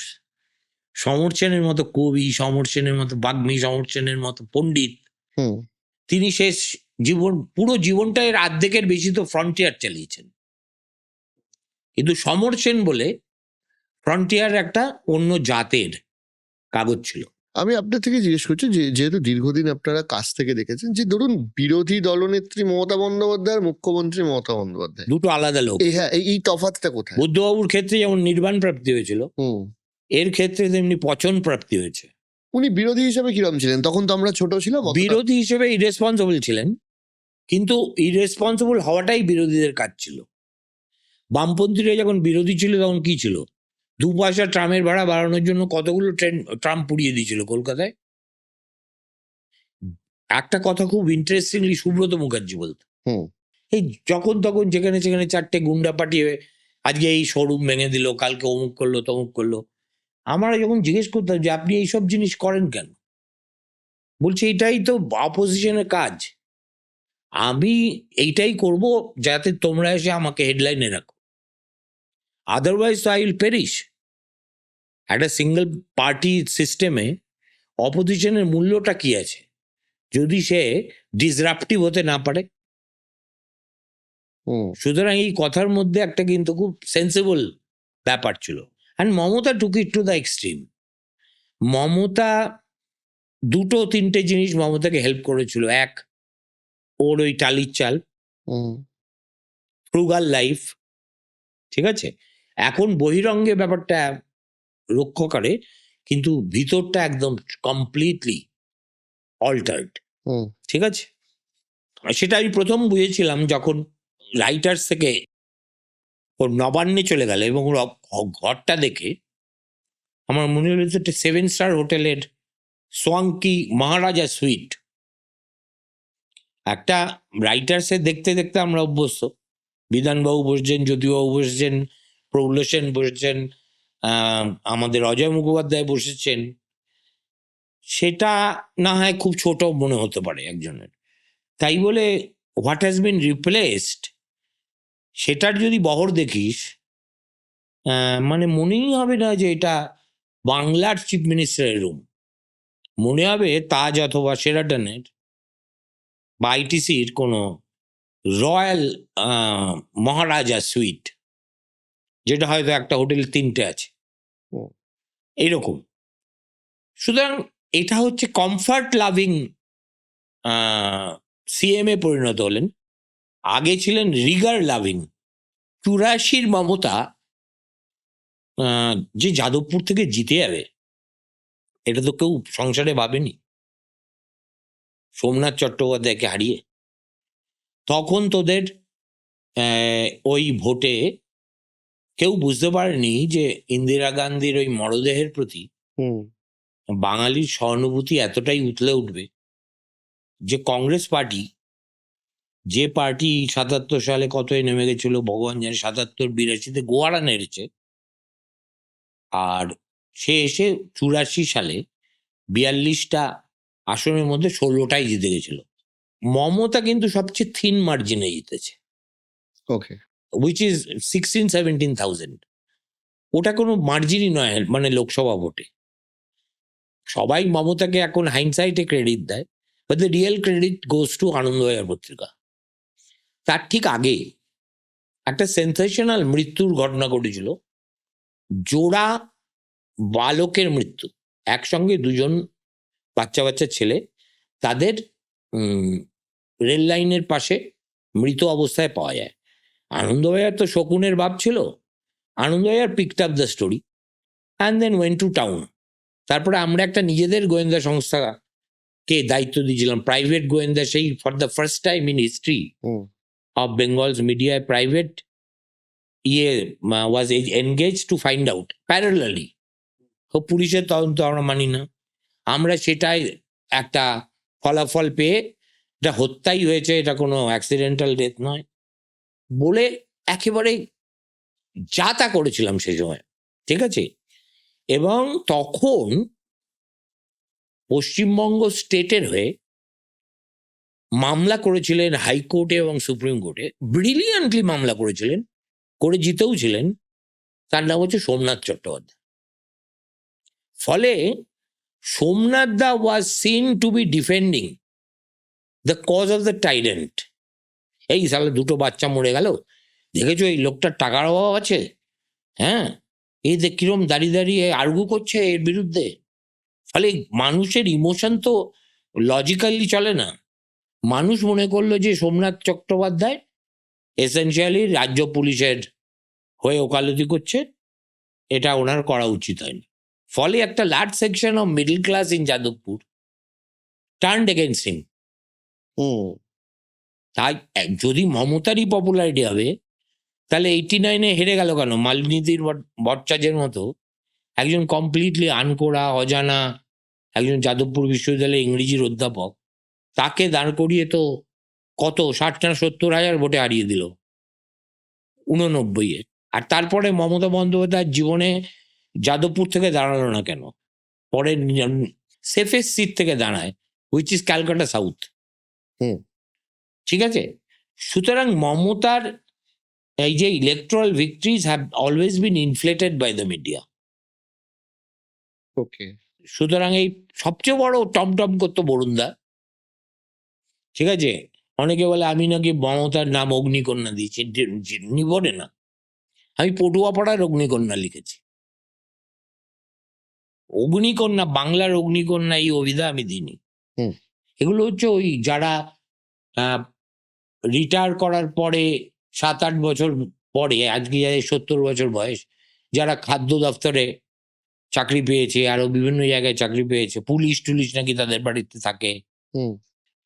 সমর সেনের মতো কবি, সমর সেনের মতো বাগ্মী, সমর সেনের মতো পণ্ডিত, তিনি শেষ জীবন, পুরো জীবনটা এর অর্ধেকের বেশি তো ফ্রন্টিয়ার চালিয়েছেন। কিন্তু সমর সেন বলে ফ্রন্টিয়ার একটা অন্য জাতের কাগজ ছিল। আমি আপনার থেকে জিজ্ঞেস করছি যে যেহেতু দীর্ঘদিন আপনারা কাছ থেকে দেখেছেন, যে ধরুন বিরোধী দলনেত্রী মমতা বন্দ্যোপাধ্যায় আর মুখ্যমন্ত্রী মমতা বন্দ্যোপাধ্যায় দুটো আলাদা লোক। হ্যাঁ, এই তফাৎটা কোথায়? বুদ্ধবাবুর ক্ষেত্রে যেমন নির্বাণ প্রাপ্তি হয়েছিল, এর ক্ষেত্রে তেমনি পচন প্রাপ্তি হয়েছে। উনি বিরোধী হিসেবে কিরম ছিলেন? তখন তো আমরা ছোট ছিলাম। বিরোধী হিসেবে ইরেসপন্সিবল ছিলেন, কিন্তু ইরেসপন্সিবল হওয়াটাই বিরোধীদের কাজ ছিল। বামপন্থীরা যখন বিরোধী ছিল তখন কি ছিল? 2 পয়সা ট্রামের ভাড়া বাড়ানোর জন্য কতগুলো ট্রাম পুড়িয়ে দিয়েছিল কলকাতায়। একটা কথা খুব ইন্টারেস্টিংলি সুব্রত মুখার্জি বলতো, হুম। এই যখন তখন যেখানে সেখানে 4টে গুন্ডা পাঠিয়ে আজকে এই শোরুম ভেঙে দিল, কালকে অমুক করলো তমুক করলো। আমরা যখন জিজ্ঞেস করতাম যে আপনি এইসব জিনিস করেন কেন, বলছে এটাই তো অপোজিশনের কাজ, আমি এইটাই করব যাতে তোমরা এসে আমাকে হেডলাইনে রাখো, আদারওয়াইজ আই উইল পেরিশ। একটা সিঙ্গেল পার্টি সিস্টেমে অপোজিশনের মূল্যটা কি আছে যদি সে ডিসরাপটিভ হতে না পারে? সুতরাং এই কথার মধ্যে একটা কিন্তু খুব সেন্সিবল ব্যাপার ছিল। And Mamata took it to the extreme. Mamata 2-3টে জিনিস মমতাকে হেল্প করেছিল। এক, ওর ওই টালির চাল, ফ্রুগাল লাইফ, ঠিক আছে? এখন বহিরঙ্গে ব্যাপারটা রক্ষা করে, কিন্তু ভিতরটা একদম কমপ্লিটলি অল্টার্ড, ঠিক আছে? সেটা আমি প্রথম বুঝেছিলাম যখন রাইটার্স থেকে ওর নবান্নে চলে গেল এবং ওর ঘরটা দেখে আমার মনে হলো যে একটা 7 স্টার হোটেলের সোয়াঙ্কি মহারাজা সুইট। একটা রাইটার্সে দেখতে দেখতে আমরা অভ্যস্ত, বিধানবাবু বসছেন, জ্যোতিবাবু বসছেন, প্রফুল্ল সেন বসছেন, আমাদের অজয় মুখোপাধ্যায় বসেছেন, সেটা না হয় খুব ছোট মনে হতে পারে একজনের, তাই বলে হোয়াট হ্যাজ বিন রিপ্লেসড সেটার যদি বহর দেখিস, মানে মনেই হবে না যে এটা বাংলার চিফ মিনিস্টারের রুম, মনে হবে তাজ অথবা শেরাটনের বা আইটিসির কোনো রয়্যাল মহারাজা সুইট, যেটা হয়তো একটা হোটেল 3টে আছে এইরকম। সুতরাং এটা হচ্ছে কমফর্ট লাভিং সিএমএ পরিণত হলেন। আগে ছিলেন রিগার লাভিং। 84 মমতা যে যাদবপুর থেকে জিতে যাবে এটা তো কেউ সংসারে ভাবেনি, সোমনাথ চট্টোপাধ্যায়কে হারিয়ে। তখন তোদের ওই ভোটে কেউ বুঝতে পারেনি যে ইন্দিরা গান্ধীর ওই মরদেহের প্রতি বাঙালির সহানুভূতি এতটাই উতলে উঠবে যে কংগ্রেস পার্টি, যে পার্টি 77 সালে কতই নেমে গেছিল ভগবান জানে, 77-82-তে গোয়ারা নেড়েছে, আর সে এসে 84 সালে 42টা আসনের মধ্যে 16টাই জিতে গেছিল। মমতা কিন্তু সবচেয়ে থিন মার্জিনে জিতেছে, ওকে, উইচ ইজ 16-17,000। ওটা কোনো মার্জিনই নয়, মানে লোকসভা ভোটে সবাই মমতাকে এখন হাইন্ডসাইটে ক্রেডিট দেয়, but the real credit goes to Anandabazar পত্রিকা। তার ঠিক আগে একটা সেন্সেশনাল মৃত্যুর ঘটনা ঘটেছিল, জোড়া বালকের মৃত্যু, একসঙ্গে দুজন বাচ্চা বাচ্চা ছেলে, তাদের রেল লাইনের পাশে মৃত অবস্থায় পাওয়া যায়। আনন্দবাজার তো শকুনের বাপ ছিল, Anandabazar picked up the story and then went to town. তারপরে আমরা একটা নিজেদের গোয়েন্দা সংস্থাকে দায়িত্ব দিয়েছিলাম, প্রাইভেট গোয়েন্দা, সেই for the first time in history of Bengal's media private was engage to find out parallelly. পুলিশের তদন্ত আমরা মানি না, আমরা সেটাই একটা ফলাফল পেয়ে এটা হত্যাই হয়েছে, এটা কোনো অ্যাক্সিডেন্টাল ডেথ নয় বলে একেবারে যা তা করেছিলাম সে সময়, ঠিক আছে? এবং তখন পশ্চিমবঙ্গ স্টেটের হয়ে মামলা করেছিলেন হাইকোর্টে এবং সুপ্রিম কোর্টে, ব্রিলিয়ান্টলি মামলা করেছিলেন, করে জিতেও ছিলেন, তার নাম হচ্ছে সোমনাথ চট্টোপাধ্যায়। ফলে Somnath da was seen to be defending the cause of the tyrant. এই সালে 2টো বাচ্চা মরে গেল, দেখেছো এই লোকটার টাকার অভাব আছে, হ্যাঁ, এই যে কিরম দাঁড়িয়ে দাঁড়িয়ে আর্গু করছে এর বিরুদ্ধে। ফলে মানুষের ইমোশন তো লজিক্যালি চলে না। মানুষ মনে করলো যে সোমনাথ চট্টোপাধ্যায় এসেনশিয়ালি রাজ্য পুলিশের হয়ে ওকালতি করছে, এটা ওনার করা উচিত হয়নি। ফলে একটা large section of middle class in Jadavpur turned against him. তাই যদি মমতারই পপুলারিটি হবে, তাহলে 89-এ হেরে গেল কেন? মালিনীদির ভট্টাচার্যের মতো একজন কমপ্লিটলি আনকোড়া অজানা একজন যাদবপুর বিশ্ববিদ্যালয়ে ইংরেজির অধ্যাপক, তাকে দাঁড় করিয়ে তো কত 60 না 70,000 ভোটে হারিয়ে দিল 89-এ। আর তারপরে মমতা বন্দ্যোপাধ্যায়ের জীবনে যাদবপুর থেকে দাঁড়ালো না কেন, পরে সেফেস্ট সিট থেকে দাঁড়ায়, হুইচ ইজ ক্যালকাটা সাউথ। ঠিক আছে, সুতরাং মমতার এই যে electoral victories have always been inflated by the media. Okay, সুতরাং এই সবচেয়ে বড় টম করতো বরুণদা। ঠিক আছে, অনেকে বলে আমি নাকি মমতার নাম অগ্নিকন্যা দিয়েছি, নিবনে না, আমি পটুয়াপাড়ার অগ্নিকন্যা লিখেছি। অগ্নিকন্যা, বাংলার অগ্নিকন্যা এই অভিধা আমি দিইনি। এগুলো হচ্ছে ওই যারা রিটায়ার করার পরে 7-8 বছর পরে, আজকে যাদের 70 বছর বয়স, যারা খাদ্য দপ্তরে চাকরি পেয়েছে, আরো বিভিন্ন জায়গায় চাকরি পেয়েছে, পুলিশ টুলিশ নাকি তাদের বাড়িতে থাকে,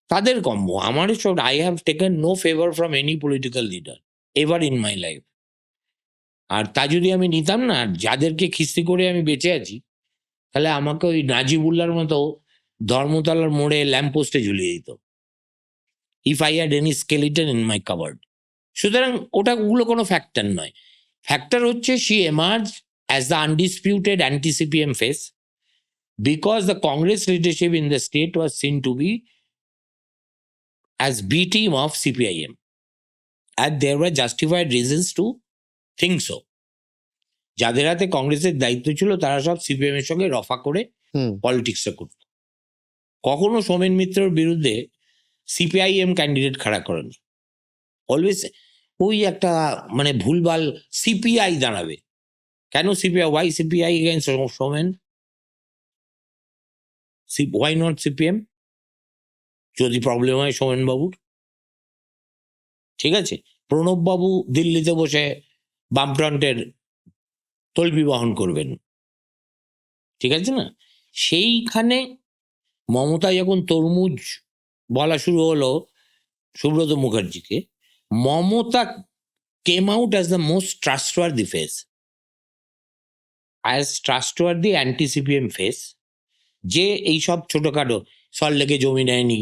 তাদের কম্বো। আমার সব, I have taken no favour from any political leader ever in my life. আর তা যদি আমি নিতাম না, যাদেরকে খিস্তি করে আমি বেঁচে আছি, তাহলে আমাকে ওই নাজিবুল্লার মতো ধর্মতলার মোড়ে ল্যাম্পপোস্টে ঝুলিয়ে দিত, if I had any skeleton in my cupboard. সুতরাং ওগুলো কোনো ফ্যাক্টর নয়। ফ্যাক্টর হচ্ছে she emerge as the undisputed anti CPM face, because the Congress leadership in the state was seen to be as B team of CPIM, and there were justified reasons to think so. যাদের হাতে কংগ্রেসের দায়িত্ব ছিল তারা সব CPM এর সঙ্গে রফা করে পলিটিক্সটা করত। কখনো সোমেন মিত্রর বিরুদ্ধে সিপিআইএম ক্যান্ডিডেট খাড়া করেনি। অলওয়েজ ওই একটা মানে ভুলভাল সিপিআই দাঁড়াবে। কেন CPI? Why CPI against Somen? Why not CPM? যদি প্রবলেম হয় সোমেন বাবুর, ঠিক আছে, প্রণব বাবু দিল্লিতে বসে বামফ্রন্টের তলবি বহন করবেন, ঠিক আছে না? সেইখানে মমতা যখন তরমুজ বলা শুরু হলো সুব্রত মুখার্জিকে, Mamata came out as the most trustworthy face, as trustworthy anti CPM face, যে এইসব ছোটখাটো সল্টলেকে জমি নেয়নি,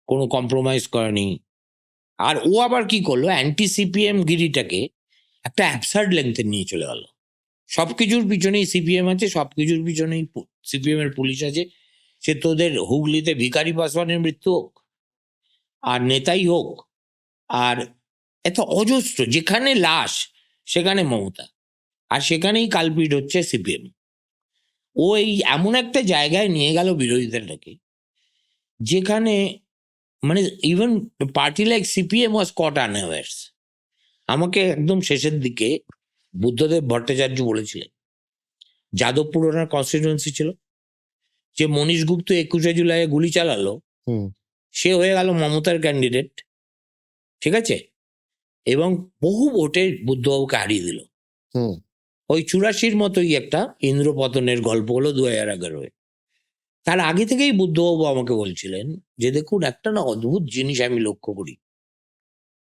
কোনো কম্প্রোমাইজ করেনি। আর ও আবার কি করলো, অ্যান্টি-CPM গিরিটাকে একটা অ্যাবসার্ড লেন্থে নিয়ে চলে গেল। সবকিছুর পিছনেই সিপিএম আছে, সবকিছুর পিছনেই সিপিএম এর পুলিশ আছে। সে তোদের হুগলিতে ভিখারি পাসওয়ানের মৃত্যু হোক, আর নেতাই হোক, আর এত অজস্র, যেখানে লাশ সেখানে মমতা, আর সেখানেই কালপিট হচ্ছে সিপিএম। ও এই এমন একটা জায়গায় নিয়ে গেল বিরোধীদেরটাকে, যেখানে মানে ইভেন পার্টি লাইক সিপিএম ওয়াজ কট আনঅ্যাওয়ার্স। আমাকে একদম শেষের দিকে বুদ্ধদেব ভট্টাচার্য বলেছিলেন, যাদবপুর ওনার কনস্টিটিউয়েন্সি ছিল, যে মনীশ গুপ্ত 21শে জুলাই গুলি চালালো, সে হয়ে গেল মমতার ক্যান্ডিডেট, ঠিক আছে, এবং বহু ভোটে বুদ্ধবাবুকে হারিয়ে দিল। ওই 84-র মতোই একটা ইন্দ্রপতনের গল্প হলো 2011-এ। তার আগে থেকেই বুদ্ধবাবু আমাকে বলছিলেন যে দেখুন, একটা না অদ্ভুত জিনিস আমি লক্ষ্য করি।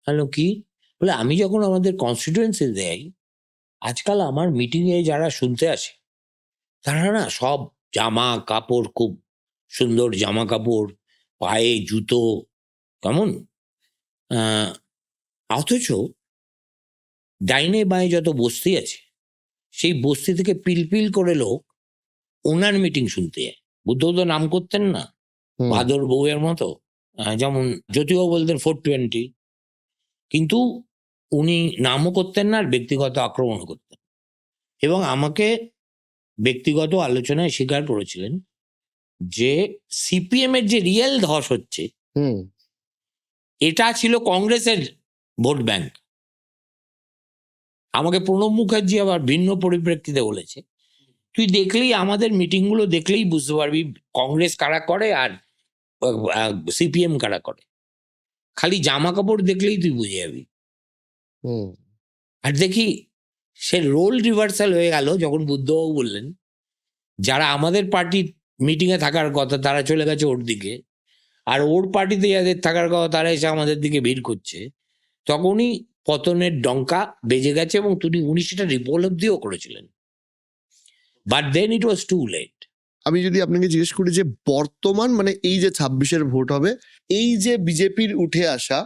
হ্যালো, কি? বলে, আমি যখন আমাদের কনস্টিটিউয়েন্সি দেয়, আজকাল আমার মিটিংয়ে যারা শুনতে আসে তারা না সব জামা কাপড়, খুব সুন্দর জামা কাপড়, পায়ে জুতো, কেমন, অথচ ডাইনে বাঁয়ে যত বস্তি আছে, সেই বস্তি থেকে পিলপিল করে লোক ওনার মিটিং শুনতে যায়। বুদ্ধবাবু নাম করতেন না, ভাদর বউয়ের মতো, যেমন জ্যোতিবাবু বলতেন 420, কিন্তু উনি নামও করতেন না আর ব্যক্তিগত আক্রমণও করতেন। এবং আমাকে ব্যক্তিগত আলোচনায় স্বীকার করেছিলেন যে সিপিএম এর যে রিয়েল ধস হচ্ছে, এটা ছিল কংগ্রেসের ভোট ব্যাংক। আমাকে প্রণব মুখার্জি আবার ভিন্ন পরিপ্রেক্ষিতে বলেছে, তুই দেখলেই, আমাদের মিটিংগুলো দেখলেই বুঝতে পারবি কংগ্রেস কারা করে আর সিপিএম কারা করে। খালি জামা কাপড় দেখলেই তুই বুঝে যাবি। আর দেখি সে রোল রিভার্সাল হয়ে গেল যখন বুদ্ধবাবু বললেন যারা আমাদের পার্টির মিটিংয়ে থাকার কথা তারা চলে গেছে ওর দিকে, আর ওর পার্টিতে যাদের থাকার কথা তারা এসে আমাদের দিকে ভিড় করছে। তখনই পতনের ডঙ্কা বেজে গেছে এবং উনি সেটা উপলব্ধিও করেছিলেন। But then it was too late. আমি যদি আপনাকে জিজ্ঞেস করি যে বর্তমান মানে এই যে 26-এর ভোট হবে, এই যে বিজেপির উঠে আসা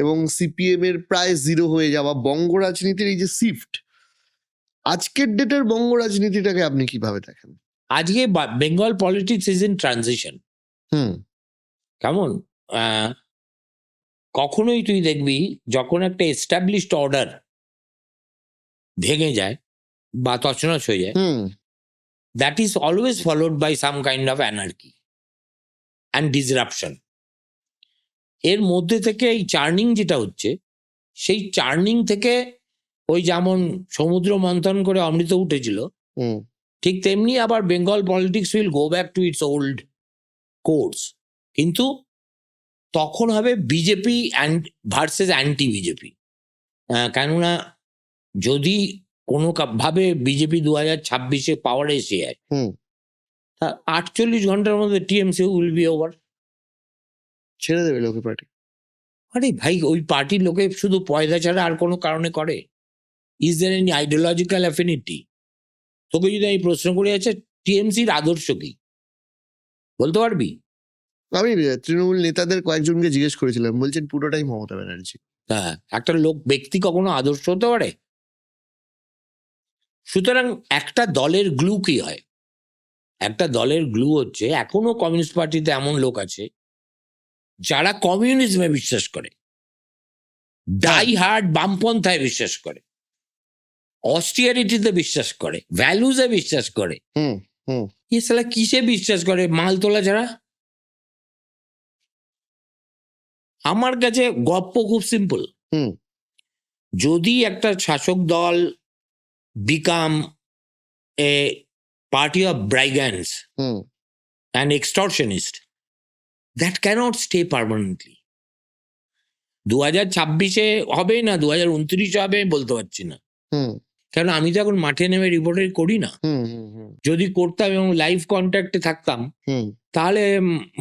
এবং সিপিএম এর প্রায় জিরো হয়ে যাওয়া, বঙ্গ রাজনীতির এই যে শিফট, আজকের ডেটের বঙ্গ রাজনীতিটাকে আপনি কিভাবে দেখেন? আজকে Bengal politics is in transition. Hmm কেমন কখনোই তুই দেখবি যখন একটা এস্টাবলিশড অর্ডার ভেঙে যায় বা তছনছ হয়ে যায়, hmm that is always followed by some kind of anarchy and disruption. এর মধ্যে থেকে এই চার্নিং যেটা হচ্ছে, সেই চার্নিং থেকে ওই যেমন সমুদ্র মন্থন করে অমৃত উঠেছিল, হুম ঠিক তেমনি আবার Bengal politics will go back to its old course. কিন্তু তখন হবে BJP and versus anti BJP. কেননা যদি কোনো ভাবে বিজেপি 2026-এ পাওয়ারে এসে যায়, হুম 48 ঘন্টার মধ্যে টিএমসি উইল বি ওভার। ছেড়ে দেবে লোকে পার্টি। আরে ভাই, ওই পার্টির লোকে শুধু পয়দা ছাড়া আর কোনো কারণে করে? Is there any ideological affinity? তোকে যদি আমি প্রশ্ন করে আছে টিএমসির আদর্শ কি বলতে পারবি? আমি তৃণমূল নেতাদের কয়েকজনকে জিজ্ঞেস করেছিলাম, বলছেন পুরোটাই মমতা ব্যানার্জি। হ্যাঁ, একটা লোক ব্যক্তি কখনো আদর্শ হতে পারে? সুতরাং একটা দলের গ্লু কি হয়? একটা দলের গ্লু হচ্ছে, এখনো কমিউনিস্ট পার্টিতে এমন লোক আছে যারা কমিউনিজমে বিশ্বাস করে, ডাই হার্ড বামপন্থায় বিশ্বাস করে, অস্টিয়ারিটিতে বিশ্বাস করে, ভ্যালুজে বিশ্বাস করে। হুম হুম এ সালা কিসে বিশ্বাস করে মাল তোলা ছাড়া? আমার কাছে গপ্প খুব সিম্পল। হুম যদি একটা শাসক দল became a party of brigands hmm and extortionist, that cannot stay permanently. 2026-এ হবে না 2029-এ হবে আমি বলতে পারছি না, হুম কারণ আমি তো এখন মাঠে নেমে রিপোর্টার করি না। হুম হুম যদি করতাম এবং লাইভ কন্ট্যাক্টে থাকতাম, হুম তাহলে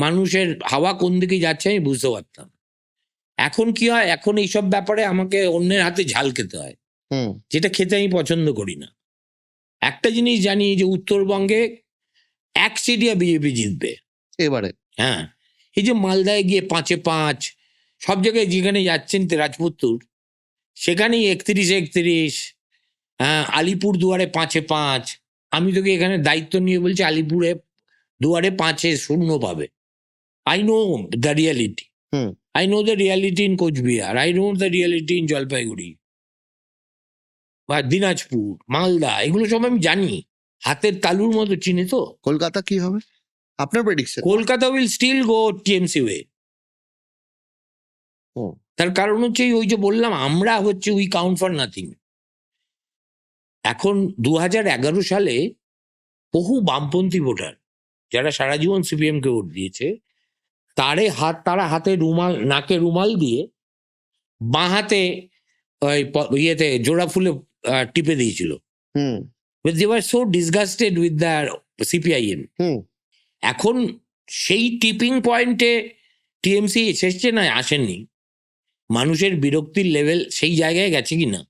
মানুষের হাওয়া কোন দিকে যাচ্ছে আমি বুঝতে পারতাম। এখন কি হয়, এখন এইসব ব্যাপারে আমাকে অন্যের হাতে ঝাল খেতে হয়, হুম যেটা খেতে আমি পছন্দ করি না। একটা জিনিস জানি যে উত্তরবঙ্গে এক সিটিয়া বিজেপি জিতবে এবারে। হ্যাঁ, এই যে মালদায় গিয়ে 5-5, সব জায়গায় যেখানে যাচ্ছেন রাজপুত্তুর, সেখানেই 31-31, হ্যাঁ, আলিপুর দুয়ারে 5-5। আমি তোকে এখানে দায়িত্ব নিয়ে বলছি, আলিপুরে দুয়ারে 5-0 পাবে। I know the reality. Hmm I know the reality in Cooch Behar, I know the reality in Jalpaiguri বা দিনাজপুর, মালদা, এগুলো সব আমি জানি, হাতের তালুর মতো চিনি। তো কলকাতা কি হবে আপনার prediction? Kolkata will still go TMC way. Hmm তার কারণ হচ্ছে ওই যে বললাম, আমরা হচ্ছে উই কাউন্ট ফর নাথিং। এখন 2011 সালে বহু বামপন্থী ভোটার যারা সারা জীবন সিপিএম কে ভোট দিয়েছে, তারা হাতে রুমাল, নাকে রুমাল দিয়ে বাঁ হাতে ওই ইয়েতে জোড়া ফুলে টিপে দিয়েছিল। হুম They were so disgusted with the CPIM. হুম এখন সেই টিপিং পয়েন্টে টিএমসি এসেছে না আসেননি, মানুষের বিরক্তির লেভেল সেই জায়গায় গেছে কিনা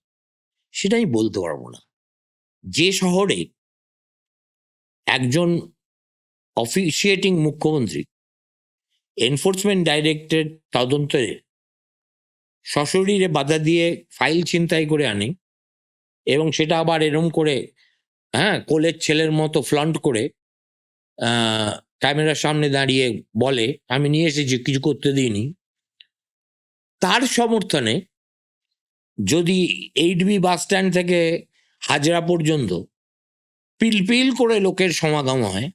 সেটা আমি বলতে পারবো না। যে শহরে একজন অফিসিয়েটিং মুখ্যমন্ত্রী এনফোর্সমেন্ট ডাইরেক্টরেট তদন্তে সশরীরে বাধা দিয়ে ফাইল ছিনতাই করে আনে, এবং সেটা আবার এরম করে, হ্যাঁ, কোলের ছেলের মতো ফ্লন্ট করে ক্যামেরার সামনে দাঁড়িয়ে বলে আমি নিয়ে এসেছি, কিছু করতে দিইনি, তার সমর্থনে যদি 8B বাস স্ট্যান্ড থেকে হাজরা পর্যন্ত পিলপিল করে লোকের সমাগম হয়,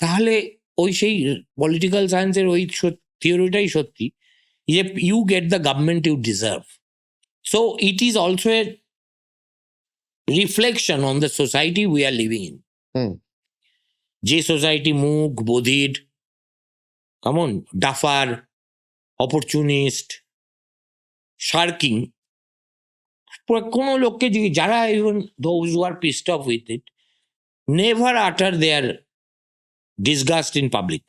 তাহলে ওই সেই পলিটিক্যাল সায়েন্সের ওই থিওরিটাই সত্যি, যে you get the government you deserve. So it is also a reflection on the society we are living in. Hmm যে সোসাইটি মুখ বধির, কেমন ডাফার, অপরচুনিস্ট, শার্কিং, কোনো লোককে যারা even those who are pissed off with it never utter their disgust in public.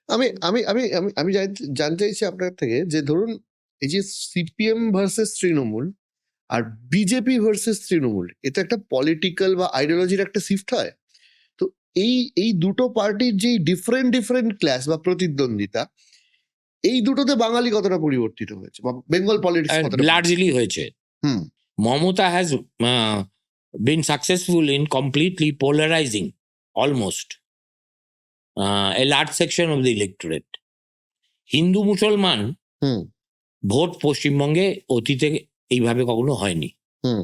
আমি আমি আমি আমি আমি জানতে চাইছি আপনার থেকে, যে ধরুন এই যে সিপিএম ভার্সেস তৃণমূল আর বিজেপি ভার্সেস তৃণমূল, এটা একটা পলিটিক্যাল বা আইডিওলজির একটা শিফট হয়। তো এই দুটো পার্টির যে ডিফারেন্ট ক্লাস বা প্রতিদ্বন্দ্বিতা, এই দুটোতে বাঙালি কতটা পরিবর্তিত হয়েছে বা বেঙ্গল পলিটিক্স কতটা লার্জলি হয়েছে। হুম Mamata has been successful in completely polarizing almost a large section of the electorate. Hindu মুসলমান হুম ভোট পশ্চিমবঙ্গে অতীতে এইভাবে কখনো হয়নি, হুম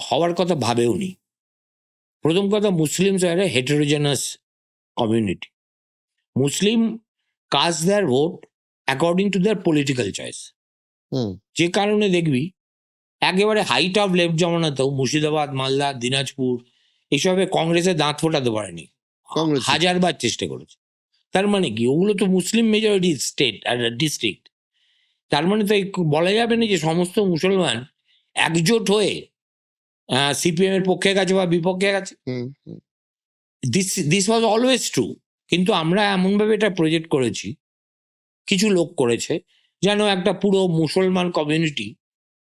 হওয়ার কথা ভাবেও নি। প্রথম কথা, Muslims are a heterogeneous community. Muslim cast their vote according to their political choice. Hmm যে কারণে দেখবি একেবারে হাইট অফ লেফট জমানাতেও মুর্শিদাবাদ, মালদা, দিনাজপুর এইসবে কংগ্রেসে দাঁত ফোটাতে পারেনি, কংগ্রেস হাজারবার চেষ্টা করেছে। তার মানে কি, ওগুলো তো মুসলিম মেজরিটি স্টেট আর ডিস্ট্রিক্ট। তার মানে তো বলা যাবে না যে সমস্ত মুসলমান একজোট হয়ে সিপিএম এর পক্ষে গেছে বা বিপক্ষে গেছে। Hmm hmm this was always true. কিন্তু আমরা এমনভাবে এটা প্রজেক্ট করেছি, কিছু লোক করেছে, যেন একটা পুরো মুসলমান কমিউনিটি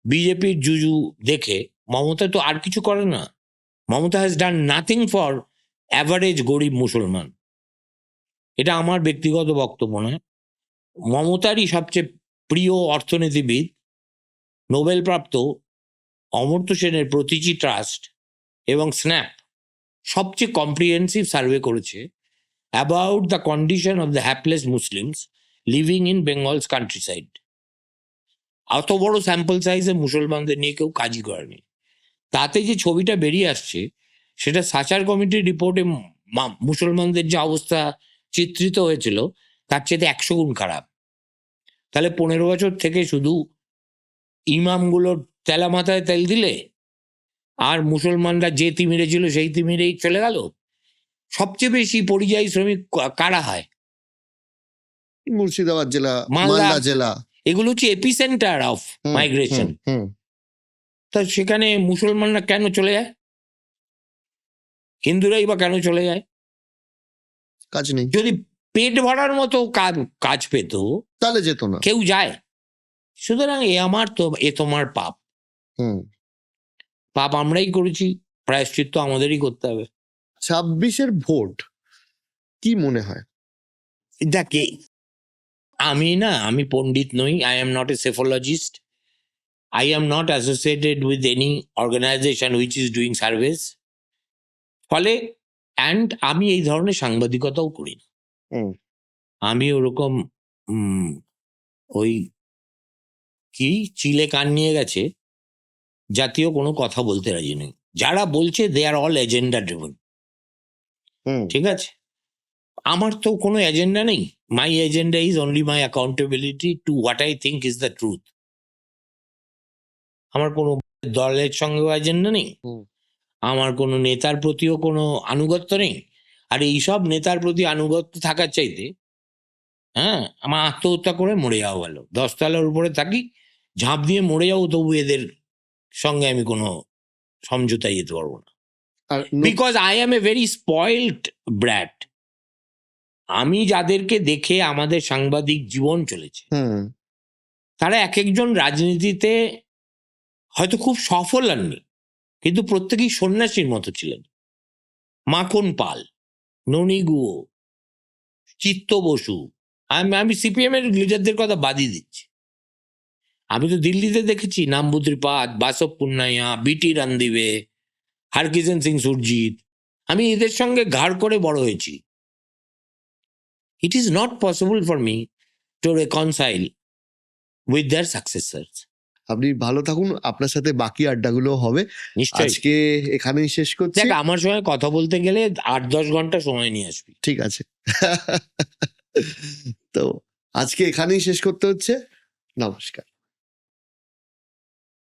বিজেপির জুজু দেখে মমতা তো আর কিছু করে না। Mamata has done nothing for average গরিব মুসলমান। এটা আমার ব্যক্তিগত বক্তব্য নয়, মমতারই সবচেয়ে প্রিয় অর্থনীতিবিদ নোবেলপ্রাপ্ত অমর্ত্য সেনের প্রতিটি ট্রাস্ট এবং স্ন্যাপ সবচেয়ে কম্প্রিহেন্সিভ সার্ভে করেছে about the condition of the hapless Muslims living in Bengal's countryside. অত বড় স্যাম্পল সাইজে মুসলমানদের নিয়ে কেউ কাজই করেনি। তাতে যে ছবিটা বেরিয়ে আসছে সেটা সাচার কমিটির রিপোর্টে মুসলমানদের যে অবস্থা চিত্রিত হয়েছিল তার চেয়ে 100 গুণ খারাপ। তাহলে 15 বছর থেকে শুধু ইমামগুলোর তেলা মাথায় তেল দিলে আর মুসলমানরা যে তিমিরে ছিল সেই তিমিরেই চলে গেল। সবচেয়ে বেশি পরিযায়ী শ্রমিক কারা হয়? মুর্শিদাবাদ জেলা, মালদা মালদা জেলা, এগুলো হচ্ছে এপিসেন্টার অফ মাইগ্রেশন। তা সেখানে মুসলমানরা কেন চলে যায়? হিন্দুরাই বা কেন চলে যায়? কাজ নেই। যদি পেট ভরার মতো কাজ পেত তাহলে যেত না, কেউ যায়। সুতরাং এ তোমার পাপ। পাপ আমরাই করেছি, প্রায়শ্চিত্ত আমাদেরই করতে হবে। 26-এর ভোট কি মনে হয়? দেখে আমি পণ্ডিত নই, I am not a psephologist, I am not associated with any organisation which is doing service. ফলে আমি এই ধরনের সাংবাদিকতাও করি না। আমি ওরকম ওই কি চিলে কান নিয়ে গেছে জাতীয় কোনো কথা বলতে রাজি নেই। যারা বলছে they are all agenda driven. ঠিক আছে, আমার তো কোনো এজেন্ডা নেই। My agenda is only my accountability to what I think is the truth. আমার কোনো দলের সঙ্গেও এজেন্ডা নেই, আমার কোনো নেতার প্রতিও কোনো আনুগত্য নেই। আর এইসব নেতার প্রতি আনুগত্য থাকার চাইতে আমার আত্মহত্যা করে মরে যাওয়া ভালো। 10 তলার উপরে থাকি, ঝাঁপ দিয়ে মরে যাবো, তবু এদের সঙ্গে আমি কোনো সমঝোতায় যেতে পারবো না। Because I M a very spoiled brat. আমি যাদেরকে দেখে আমাদের সাংবাদিক জীবন চলেছে তারা এক একজন রাজনীতিতে হয়তো খুব সফল হননি, কিন্তু প্রত্যেকেই সন্ন্যাসীর মতো ছিলেন। মাখন পাল, ননী গুহ, চিত্ত বসু, আমি সিপিএম এর লিডারদের কথা বাদই দিচ্ছি। আমি তো দিল্লিতে দেখেছি নাম্বু ত্রিপাদ, বাসব পুন্নাইয়া, বিটি রান্দিবে, হরকিষেণ সিং সুরজিৎ। আমি এদের সঙ্গে ঘাড় করে বড় হয়েছি। It is not possible for me to reconcile with their successors. আপনি ভালো থাকুন, আপনার সাথে বাকি আড্ডাগুলো হবে। নিশ্চয়ই। আজকে এখানেই শেষ করছি। দেখ, আমার সঙ্গে কথা বলতে গেলে 8-10 ঘন্টা সময় নিয়ে আসবি। ঠিক আছে। তো আজকে এখানেই শেষ করতে হচ্ছে। নমস্কার।